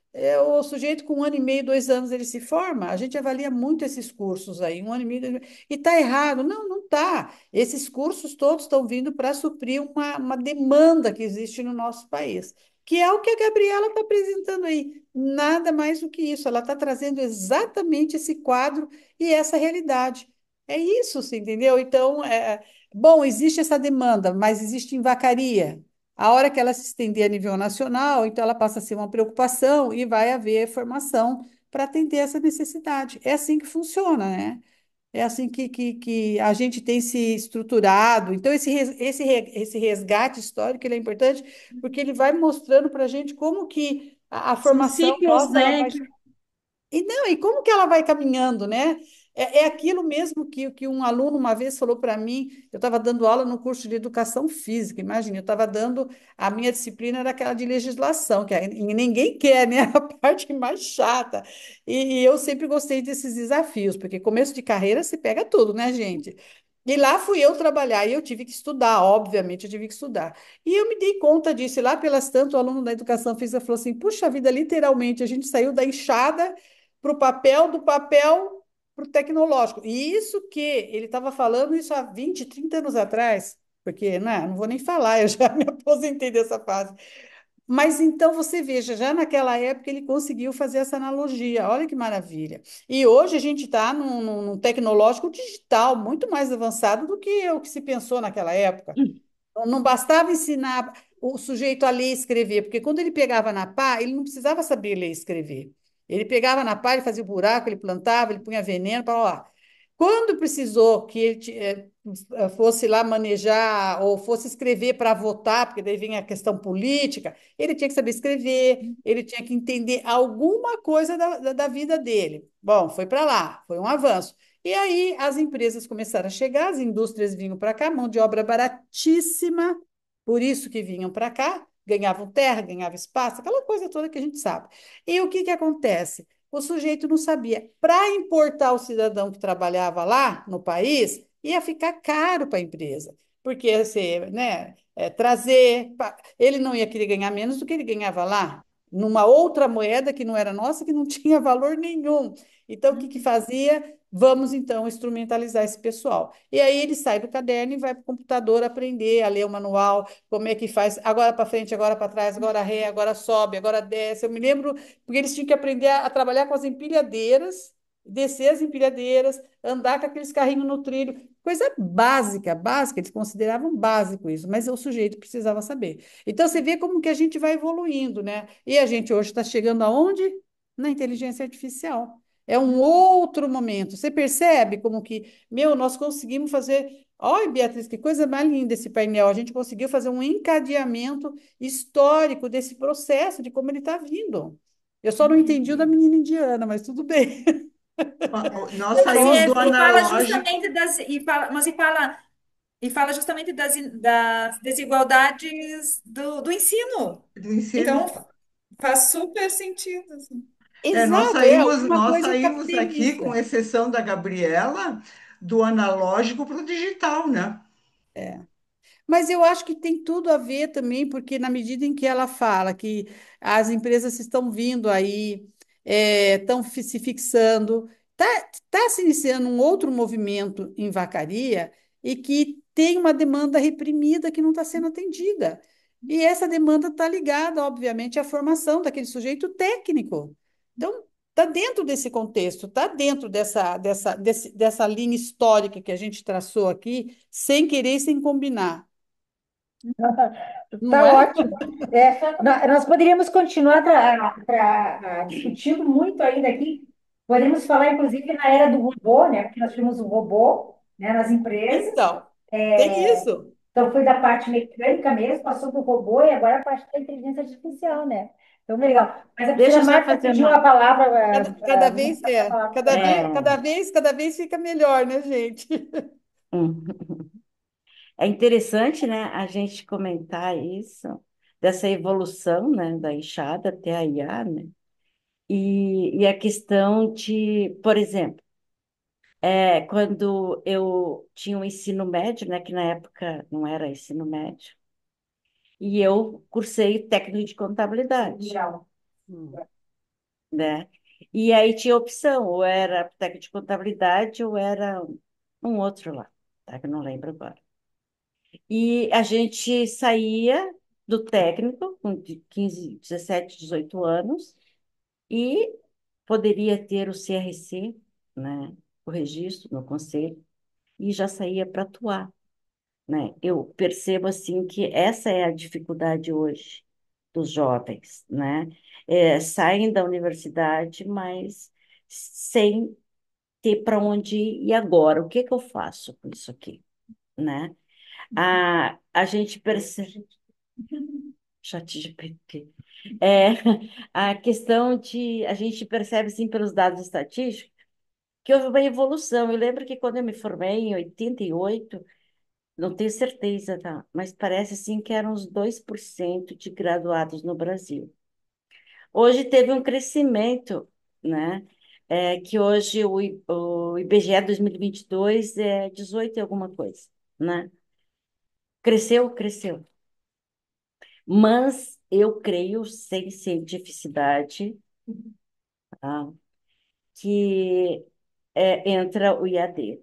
O sujeito com 1 ano e meio, 2 anos, ele se forma. A gente avalia muito esses cursos aí, 1 ano e meio, 2 anos. E está errado? Não, não está. Esses cursos todos estão vindo para suprir uma demanda que existe no nosso país, que é o que a Gabriela está apresentando aí. Nada mais do que isso. Ela está trazendo exatamente esse quadro e essa realidade. É isso, você entendeu? Então, bom, existe essa demanda, mas existe em vacaria. A hora que ela se estender a nível nacional, então ela passa a ser uma preocupação e vai haver formação para atender essa necessidade. É assim que funciona, né? É assim que a gente tem se estruturado. Então, esse resgate histórico ele é importante porque ele vai mostrando para a gente como que a São formação ciclos, nossa ela né? vai e não, e como que ela vai caminhando, né? É aquilo mesmo que um aluno uma vez falou para mim. Eu estava dando aula no curso de educação física, imagina, eu estava dando, a minha disciplina era aquela de legislação, ninguém quer, né? A parte mais chata. E eu sempre gostei desses desafios, porque começo de carreira se pega tudo, né, gente? E lá fui eu trabalhar, e eu tive que estudar, obviamente, eu tive que estudar. E eu me dei conta disso, e lá pelas tanto, o aluno da educação física falou assim: puxa vida, literalmente, a gente saiu da enxada para o papel, do papel para o tecnológico. E isso que ele estava falando isso há 20, 30 anos atrás, porque não vou nem falar, eu já me aposentei dessa fase. Mas então você veja, já naquela época ele conseguiu fazer essa analogia, olha que maravilha. E hoje a gente está num tecnológico digital muito mais avançado do que o que se pensou naquela época. Não bastava ensinar o sujeito a ler e escrever, porque quando ele pegava na pá, ele não precisava saber ler e escrever. Ele pegava na pá, ele fazia o buraco, ele plantava, ele punha veneno para lá. Quando precisou que ele fosse lá manejar ou fosse escrever para votar, porque daí vem a questão política, ele tinha que saber escrever, ele tinha que entender alguma coisa da vida dele. Bom, foi para lá, foi um avanço. E aí as empresas começaram a chegar, as indústrias vinham para cá, mão de obra baratíssima, por isso que vinham para cá, ganhavam terra, ganhavam espaço, aquela coisa toda que a gente sabe. E o que que acontece? O sujeito não sabia. Para importar o cidadão que trabalhava lá no país, ia ficar caro para a empresa, porque você, né, trazer, ele não ia querer ganhar menos do que ele ganhava lá. numa outra moeda que não era nossa, que não tinha valor nenhum. Então, o que que fazia? Vamos então instrumentalizar esse pessoal. E aí ele sai do caderno e vai para o computador aprender a ler o manual, como é que faz, agora para frente, agora para trás, agora ré, agora sobe, agora desce. Eu me lembro, porque eles tinham que aprender a trabalhar com as empilhadeiras, descer as empilhadeiras, andar com aqueles carrinhos no trilho, coisa básica, básica, eles consideravam básico isso, mas o sujeito precisava saber. Então você vê como que a gente vai evoluindo, né? E a gente hoje está chegando aonde? Na inteligência artificial. É um outro momento. Você percebe como que, meu, nós conseguimos fazer. Olha, Beatriz, que coisa mais linda esse painel. A gente conseguiu fazer um encadeamento histórico desse processo, de como ele está vindo. Eu só não entendi o da menina indiana, mas tudo bem. Nós Não, mas saímos do e fala analógico. justamente e fala justamente das desigualdades do ensino. Do ensino. Então, faz super sentido, assim. Exato, é uma Nós coisa saímos aqui, com caracteriza. exceção da Gabriela, do analógico para o digital, né? Mas eu acho que tem tudo a ver também, porque na medida em que ela fala que as empresas estão vindo aí, estão se fixando, está se iniciando um outro movimento em vacaria e que tem uma demanda reprimida que não está sendo atendida. E essa demanda está ligada, obviamente, à formação daquele sujeito técnico. Então, está dentro desse contexto, está dentro dessa linha histórica que a gente traçou aqui, sem querer e sem combinar. Não Tá é? ótimo. Nós poderíamos continuar discutindo muito ainda aqui. Podemos falar, inclusive, na era do robô, né? Porque nós tivemos o robô, né, nas empresas. Então, tem isso. Então, foi da parte mecânica mesmo, passou para o robô e agora a parte da inteligência artificial, né? Então, legal. Mas a Deixa professora eu só Marta fazer pediu a uma. palavra, Cada vamos vez passar a palavra para ela. É, cada vez fica melhor, né, gente? hum, é interessante, né, a gente comentar isso, dessa evolução, né, da enxada até a IA, né? E a questão de, por exemplo, quando eu tinha o ensino médio, né, que na época não era ensino médio, e eu cursei técnico de contabilidade, Hum. né? E aí tinha opção, ou era técnico de contabilidade, ou era um outro lá, tá? Que eu não lembro agora. E a gente saía do técnico com de 15, 17, 18 anos e poderia ter o CRC, né? O registro no conselho, e já saía para atuar, né? Eu percebo assim que essa é a dificuldade hoje dos jovens, né? Saem da universidade, mas sem ter para onde ir. E agora? O que que eu faço com isso aqui, né? A gente percebe. ChatGPT. É, a questão de. A gente percebe, assim, pelos dados estatísticos, que houve uma evolução. Eu lembro que quando eu me formei, em 88, não tenho certeza, tá? Mas parece, assim, que eram uns 2% de graduados no Brasil. Hoje teve um crescimento, né? Que hoje o IBGE 2022 é 18 e alguma coisa, né? Cresceu, cresceu. Mas eu creio, sem cientificidade, tá? Que entra o IAD,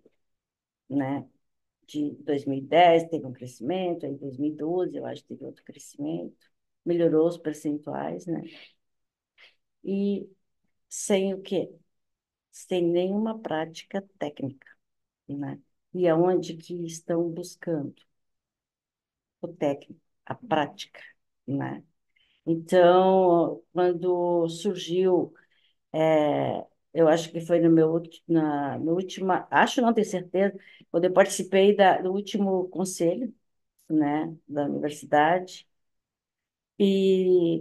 né? De 2010 teve um crescimento, aí em 2012 eu acho que teve outro crescimento, melhorou os percentuais, né? E sem o quê? Sem nenhuma prática técnica, né? E aonde que estão buscando o técnico, a prática, né? Então, quando surgiu, eu acho que foi no no última, acho não tenho certeza, quando eu participei do último conselho, né, da universidade, e,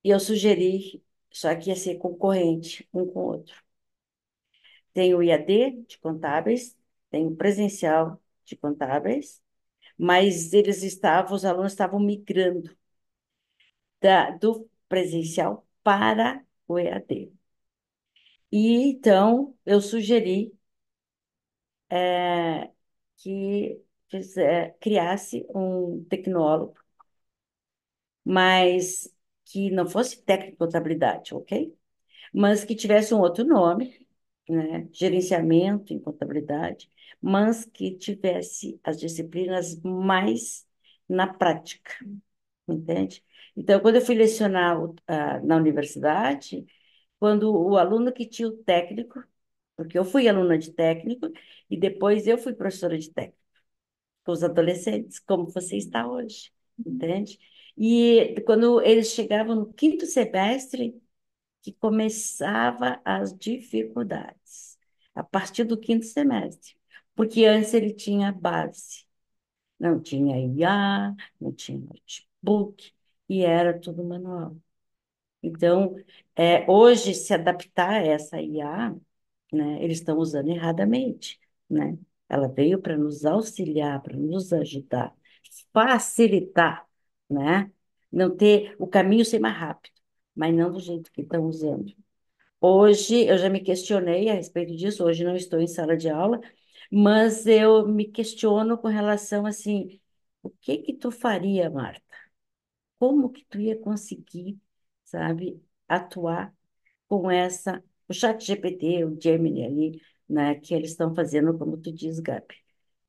e eu sugeri, só que ia ser concorrente um com o outro. Tem o IAD de contábeis, tem o presencial de contábeis, mas os alunos estavam migrando do presencial para o EAD. E então eu sugeri que criasse um tecnólogo, mas que não fosse técnico de contabilidade, ok? Mas que tivesse um outro nome, né? Gerenciamento em contabilidade, mas que tivesse as disciplinas mais na prática, entende? Então, quando eu fui lecionar na universidade, quando o aluno que tinha o técnico, porque eu fui aluna de técnico e depois eu fui professora de técnico com os adolescentes, como você está hoje, entende? E quando eles chegavam no quinto semestre, que começava as dificuldades, a partir do quinto semestre, porque antes ele tinha base, não tinha IA, não tinha notebook, e era tudo manual. Então, hoje, se adaptar a essa IA, né, eles estão usando erradamente, né? Ela veio para nos auxiliar, para nos ajudar, facilitar, né? Não ter o caminho ser mais rápido, mas não do jeito que estão usando. Hoje, eu já me questionei a respeito disso, hoje não estou em sala de aula, mas eu me questiono com relação, assim, o que que tu faria, Marta? Como que tu ia conseguir, sabe, atuar com o chat GPT, o Gemini ali, né, que eles estão fazendo, como tu diz, Gabi.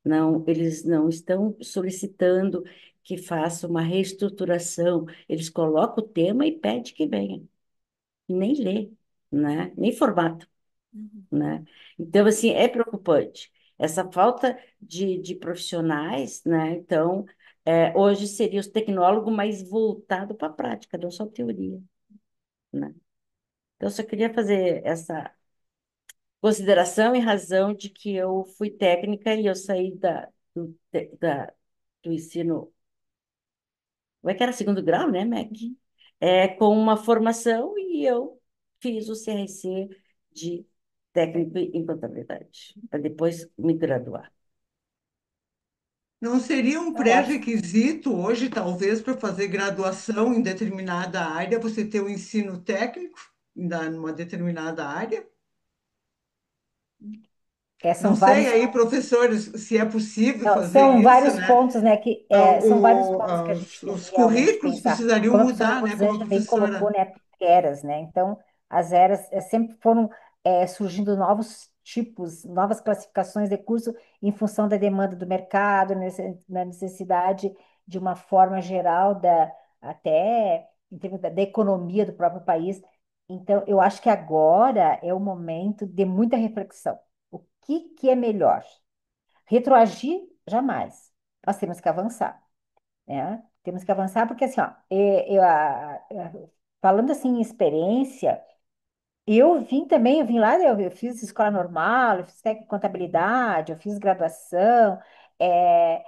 Não, eles não estão solicitando que faça uma reestruturação, eles colocam o tema e pedem que venha, nem lê, né, nem formata, Uhum. né. Então, assim, é preocupante. Essa falta de profissionais, né, então, hoje seria os tecnólogos mais voltados para a prática, não só teoria, né. Então, eu só queria fazer essa consideração e razão de que eu fui técnica e eu saí do ensino, como é que era? Segundo grau, né, MEC? Com uma formação e eu fiz o CRC de técnico em contabilidade, para depois me graduar. Não seria um Eu acho. pré-requisito hoje, talvez, para fazer graduação em determinada área, você ter o ensino técnico numa determinada área? Não São sei vários, aí, professores, se é possível não, fazer são isso, vários né? pontos, né, que Ah, são vários pontos que a gente tem os que realmente currículos pensar. precisariam Como a professora mudar, né? Como a Rosângela bem colocou, professora. né, eras, né? Então, as eras sempre foram surgindo novos tipos, novas classificações de curso em função da demanda do mercado, na necessidade de uma forma geral até em termos da economia do próprio país. Então, eu acho que agora é o momento de muita reflexão. O que é melhor? Retroagir, jamais. Nós temos que avançar, né? Temos que avançar porque, assim, ó, falando assim em experiência, eu vim lá, eu fiz escola normal, eu fiz técnico em contabilidade, eu fiz graduação, é,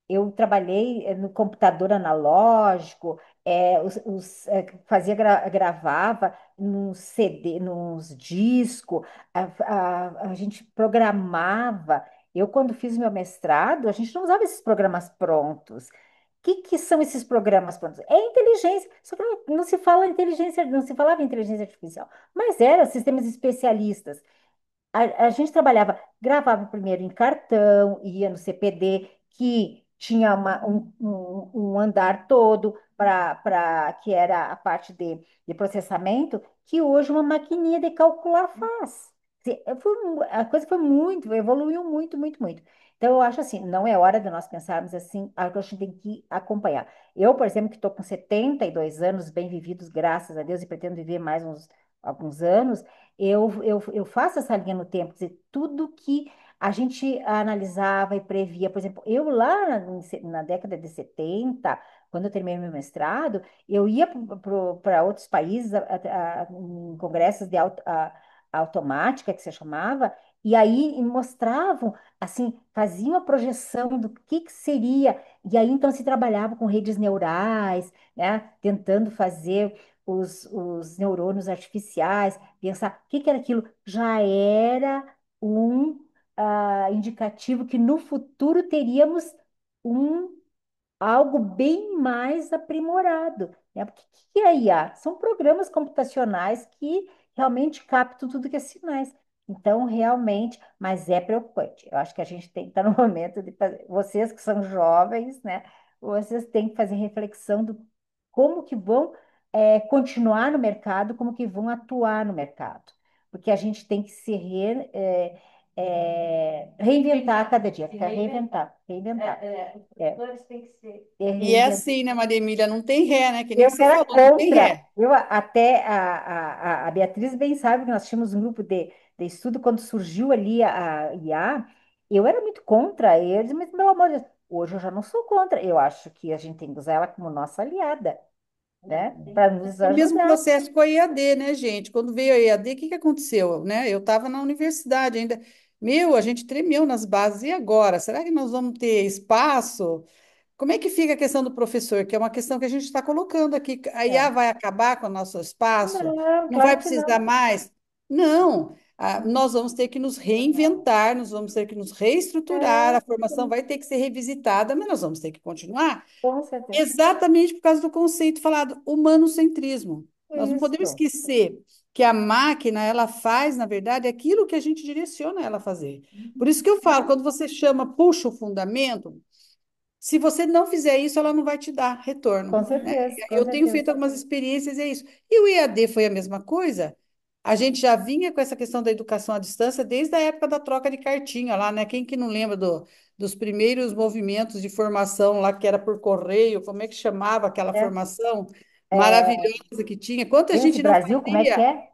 eu trabalhei no computador analógico, gravava nos CD, nos discos, a gente programava. Eu, quando fiz meu mestrado, a gente não usava esses programas prontos. Que são esses programas prontos? É inteligência, só que não se fala inteligência, não se falava inteligência artificial, mas eram sistemas especialistas. A gente trabalhava, gravava primeiro em cartão, ia no CPD, que tinha um andar todo que era a parte de processamento, que hoje uma maquininha de calcular faz. A coisa foi muito, evoluiu muito, muito, muito. Então, eu acho assim, não é hora de nós pensarmos assim, a gente tem que acompanhar. Eu, por exemplo, que estou com 72 anos, bem vividos, graças a Deus, e pretendo viver mais alguns anos, eu faço essa linha no tempo, quer dizer, tudo que a gente analisava e previa, por exemplo, eu lá na década de 70, quando eu terminei meu mestrado, eu ia para outros países, em congressos de automática, que se chamava, e aí mostravam, assim, faziam a projeção do que seria, e aí então se trabalhava com redes neurais, né, tentando fazer os neurônios artificiais, pensar o que era aquilo, já era um indicativo que no futuro teríamos um algo bem mais aprimorado, né? Porque o que é a IA? São programas computacionais que realmente captam tudo que é sinais. Então, realmente, mas é preocupante. Eu acho que a gente tem que estar no momento de fazer, vocês que são jovens, né? Vocês têm que fazer reflexão do como que vão continuar no mercado, como que vão atuar no mercado. Porque a gente tem que reinventar a cada dia, reinventar, reinventar. Os É, professores têm que ser. E é reinventar. assim, né, Maria Emília? Não tem ré, né? Que nem Eu você era falou, não tem contra. ré. Até a Beatriz bem sabe que nós tínhamos um grupo de estudo quando surgiu ali a IA. Eu era muito contra. Eu disse, mas pelo amor de Deus, hoje eu já não sou contra. Eu acho que a gente tem que usar ela como nossa aliada, né? Para nos O mesmo ajudar. processo com a EAD, né, gente? Quando veio a EAD, o que que aconteceu, né? Eu estava na universidade ainda. Meu, a gente tremeu nas bases. E agora? Será que nós vamos ter espaço? Como é que fica a questão do professor? Que é uma questão que a gente está colocando aqui. A IA É. vai acabar com o nosso espaço? Não, Não vai claro que precisar não. mais? Não. Nós vamos ter que nos reinventar, nós vamos ter que nos reestruturar, É, a formação vai ter que ser revisitada, mas nós vamos ter que continuar. com certeza. Exatamente por causa do conceito falado, humanocentrismo. Nós não podemos Isso. esquecer que a máquina, ela faz, na verdade, aquilo que a gente direciona ela a fazer. Por isso que eu falo, quando você chama, puxa o fundamento, se você não fizer isso, ela não vai te dar retorno, Com né? certeza, com Eu tenho certeza. feito algumas experiências e é isso. E o EAD foi a mesma coisa. A gente já vinha com essa questão da educação à distância desde a época da troca de cartinha lá, né? Quem que não lembra dos primeiros movimentos de formação lá, que era por correio, como é que chamava aquela É, formação é, maravilhosa que tinha? Quanta Pense gente não Brasil, como é que fazia? é?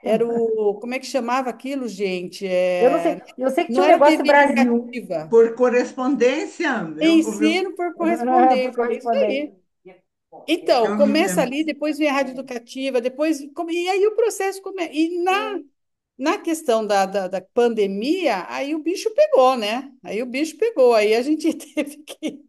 Era o, como é que chamava aquilo, gente? Eu não sei. Eu sei que Não tinha um era negócio TV Brasil. educativa. Por correspondência, Ensino por Por correspondência, é isso correspondência. aí. Então, eu me começa lembro. ali, depois vem a rádio educativa, depois. E aí o processo começa. E na questão da pandemia, aí o bicho pegou, né? Aí o bicho pegou. Aí a gente teve que,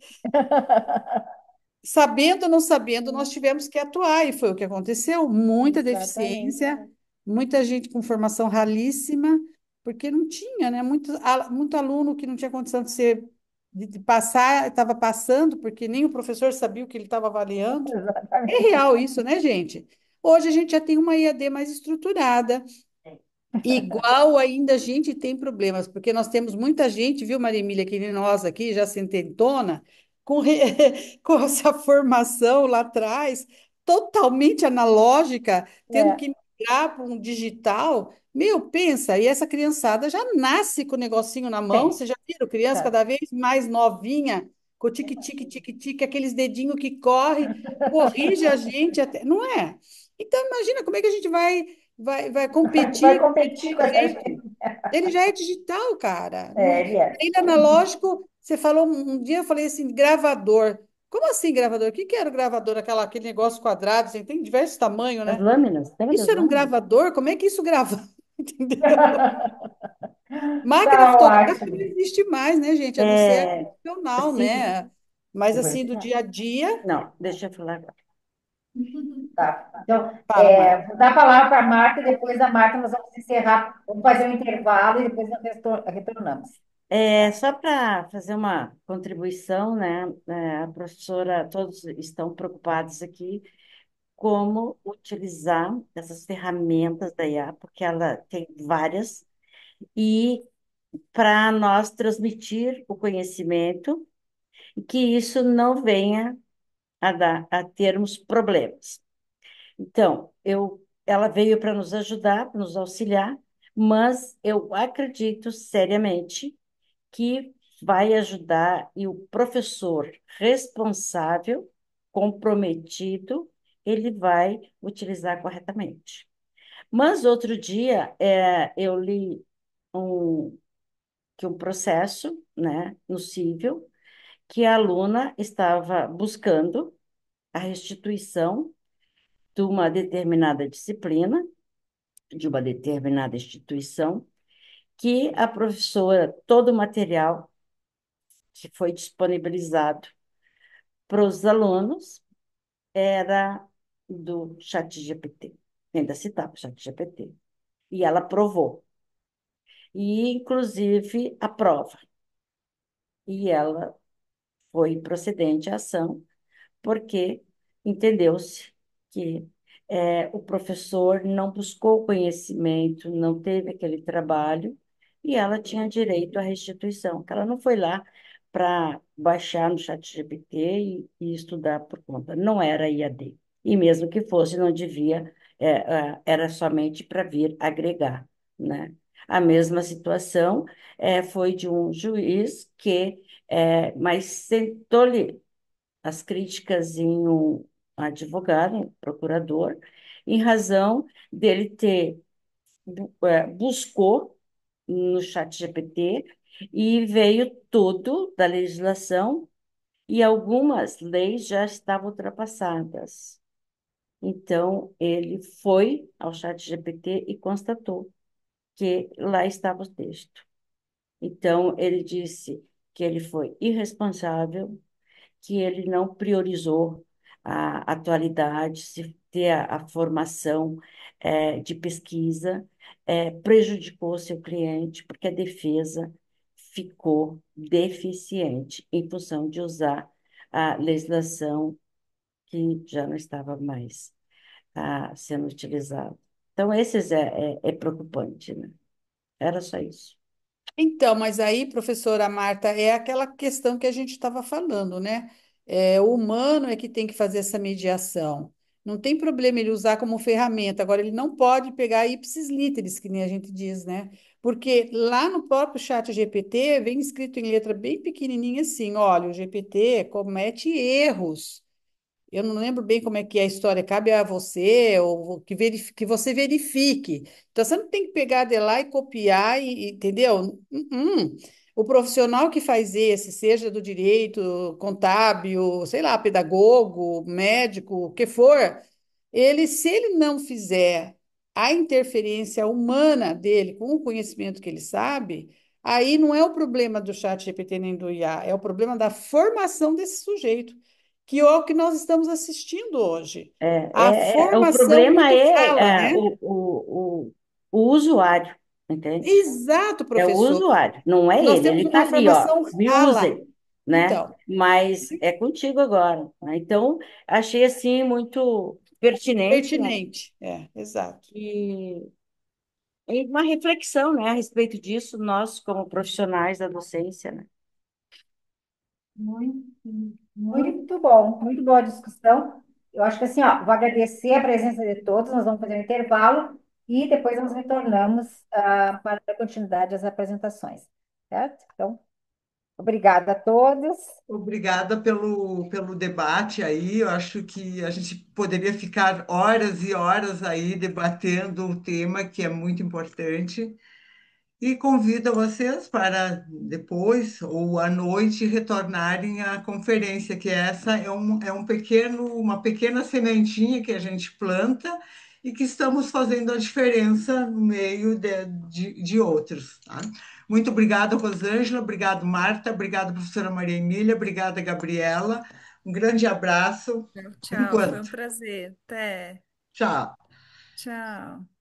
sabendo ou não sabendo, nós tivemos que atuar, e foi o que aconteceu. Muita Exatamente. deficiência, muita gente com formação ralíssima, porque não tinha, né? Muito aluno que não tinha condição de ser. De passar, estava passando, porque nem o professor sabia o que ele estava avaliando. É Exatamente. real isso, né, gente? Hoje a gente já tem uma IAD mais estruturada. Igual ainda a gente tem problemas, porque nós temos muita gente, viu, Maria Emília, que nem nós aqui, já sententona, com essa formação lá atrás, totalmente analógica, tendo É, que migrar para um digital. Meu, pensa, e essa criançada já nasce com o negocinho na mão, tem. vocês já viram? Criança Tá. cada vez mais novinha, com o tique-tique, tique-tique, aqueles dedinhos que corrige a gente até, não é? Então, imagina como é que a gente vai Vai competir com competir com essa gente. jeito. Ele já é digital, cara. É, ele é. Ainda analógico, você falou um dia, eu falei assim, gravador. Como assim gravador? O que que era o gravador? Aquele negócio quadrado, assim, tem diversos tamanhos, As né? lâminas, lembra Isso das era um lâminas? gravador? Como é que isso grava? Entendeu? Máquina Tá fotográfica não ótimo. existe mais, né, gente? A não ser a É, convencional, assim, né? Mas É assim, do verdade. dia a dia, não, deixa eu falar agora. Tá. Então, fala, Marta. vou dar a palavra para a Marta e depois da Marta nós vamos encerrar, vamos fazer um intervalo e depois nós retornamos. Só para fazer uma contribuição, né? A professora, todos estão preocupados aqui como utilizar essas ferramentas da IA, porque ela tem várias, e para nós transmitir o conhecimento e que isso não venha a termos problemas. Então, ela veio para nos ajudar, para nos auxiliar, mas eu acredito seriamente que vai ajudar e o professor responsável, comprometido, ele vai utilizar corretamente. Mas outro dia eu li um, que um processo, né, no cível, que a aluna estava buscando a restituição de uma determinada disciplina, de uma determinada instituição, que a professora, todo o material que foi disponibilizado para os alunos era do ChatGPT. Ainda citava o ChatGPT. E ela aprovou. E, inclusive, a prova. E ela foi procedente à ação, porque entendeu-se que o professor não buscou conhecimento, não teve aquele trabalho, e ela tinha direito à restituição, que ela não foi lá para baixar no chat GPT e estudar por conta, não era IAD. e mesmo que fosse, não devia, era somente para vir agregar, né? A mesma situação foi de um juiz que, mas sentou-lhe as críticas em um advogado, um procurador, em razão dele ter buscou no chat GPT e veio tudo da legislação e algumas leis já estavam ultrapassadas. Então, ele foi ao chat GPT e constatou que lá estava o texto. Então, ele disse que ele foi irresponsável, que ele não priorizou a atualidade, se ter a formação de pesquisa, prejudicou seu cliente, porque a defesa ficou deficiente em função de usar a legislação que já não estava mais sendo utilizada. Então, esses é preocupante, né? Era só isso. Então, mas aí, professora Marta, é aquela questão que a gente estava falando, né? O humano é que tem que fazer essa mediação. Não tem problema ele usar como ferramenta. Agora, ele não pode pegar ipsis literis, que nem a gente diz, né? Porque lá no próprio chat GPT vem escrito em letra bem pequenininha assim: olha, o GPT comete erros. Eu não lembro bem como é que é a história, cabe a você, ou que você verifique. Então, você não tem que pegar de lá e copiar, entendeu? O profissional que faz esse, seja do direito, contábil, sei lá, pedagogo, médico, o que for, se ele não fizer a interferência humana dele com o conhecimento que ele sabe, aí não é o problema do chat GPT nem do IA, é o problema da formação desse sujeito que é o que nós estamos assistindo hoje. A O formação problema quando fala, é né? o usuário, entende? Exato, É o professor. usuário, não é Nós ele. temos Ele está uma ali, ó, formação me rala. usem, né? Então, Mas é contigo agora, né? Então, achei assim muito pertinente, né? pertinente. Exato. E uma reflexão, né, a respeito disso, nós como profissionais da docência, né? Muito, muito bom, muito boa a discussão. Eu acho que assim, ó, vou agradecer a presença de todos, nós vamos fazer um intervalo e depois nós retornamos para a continuidade das apresentações, certo? Então, obrigada a todos. Obrigada pelo debate aí. Eu acho que a gente poderia ficar horas e horas aí debatendo o tema que é muito importante. E convido vocês para depois ou à noite retornarem à conferência, que essa uma pequena sementinha que a gente planta e que estamos fazendo a diferença no meio de outros, tá? Muito obrigada, Rosângela, obrigado, Marta, obrigada, professora Maria Emília, obrigada, Gabriela. Um grande abraço, por Tchau, foi um enquanto. prazer. Até. Tchau. Tchau.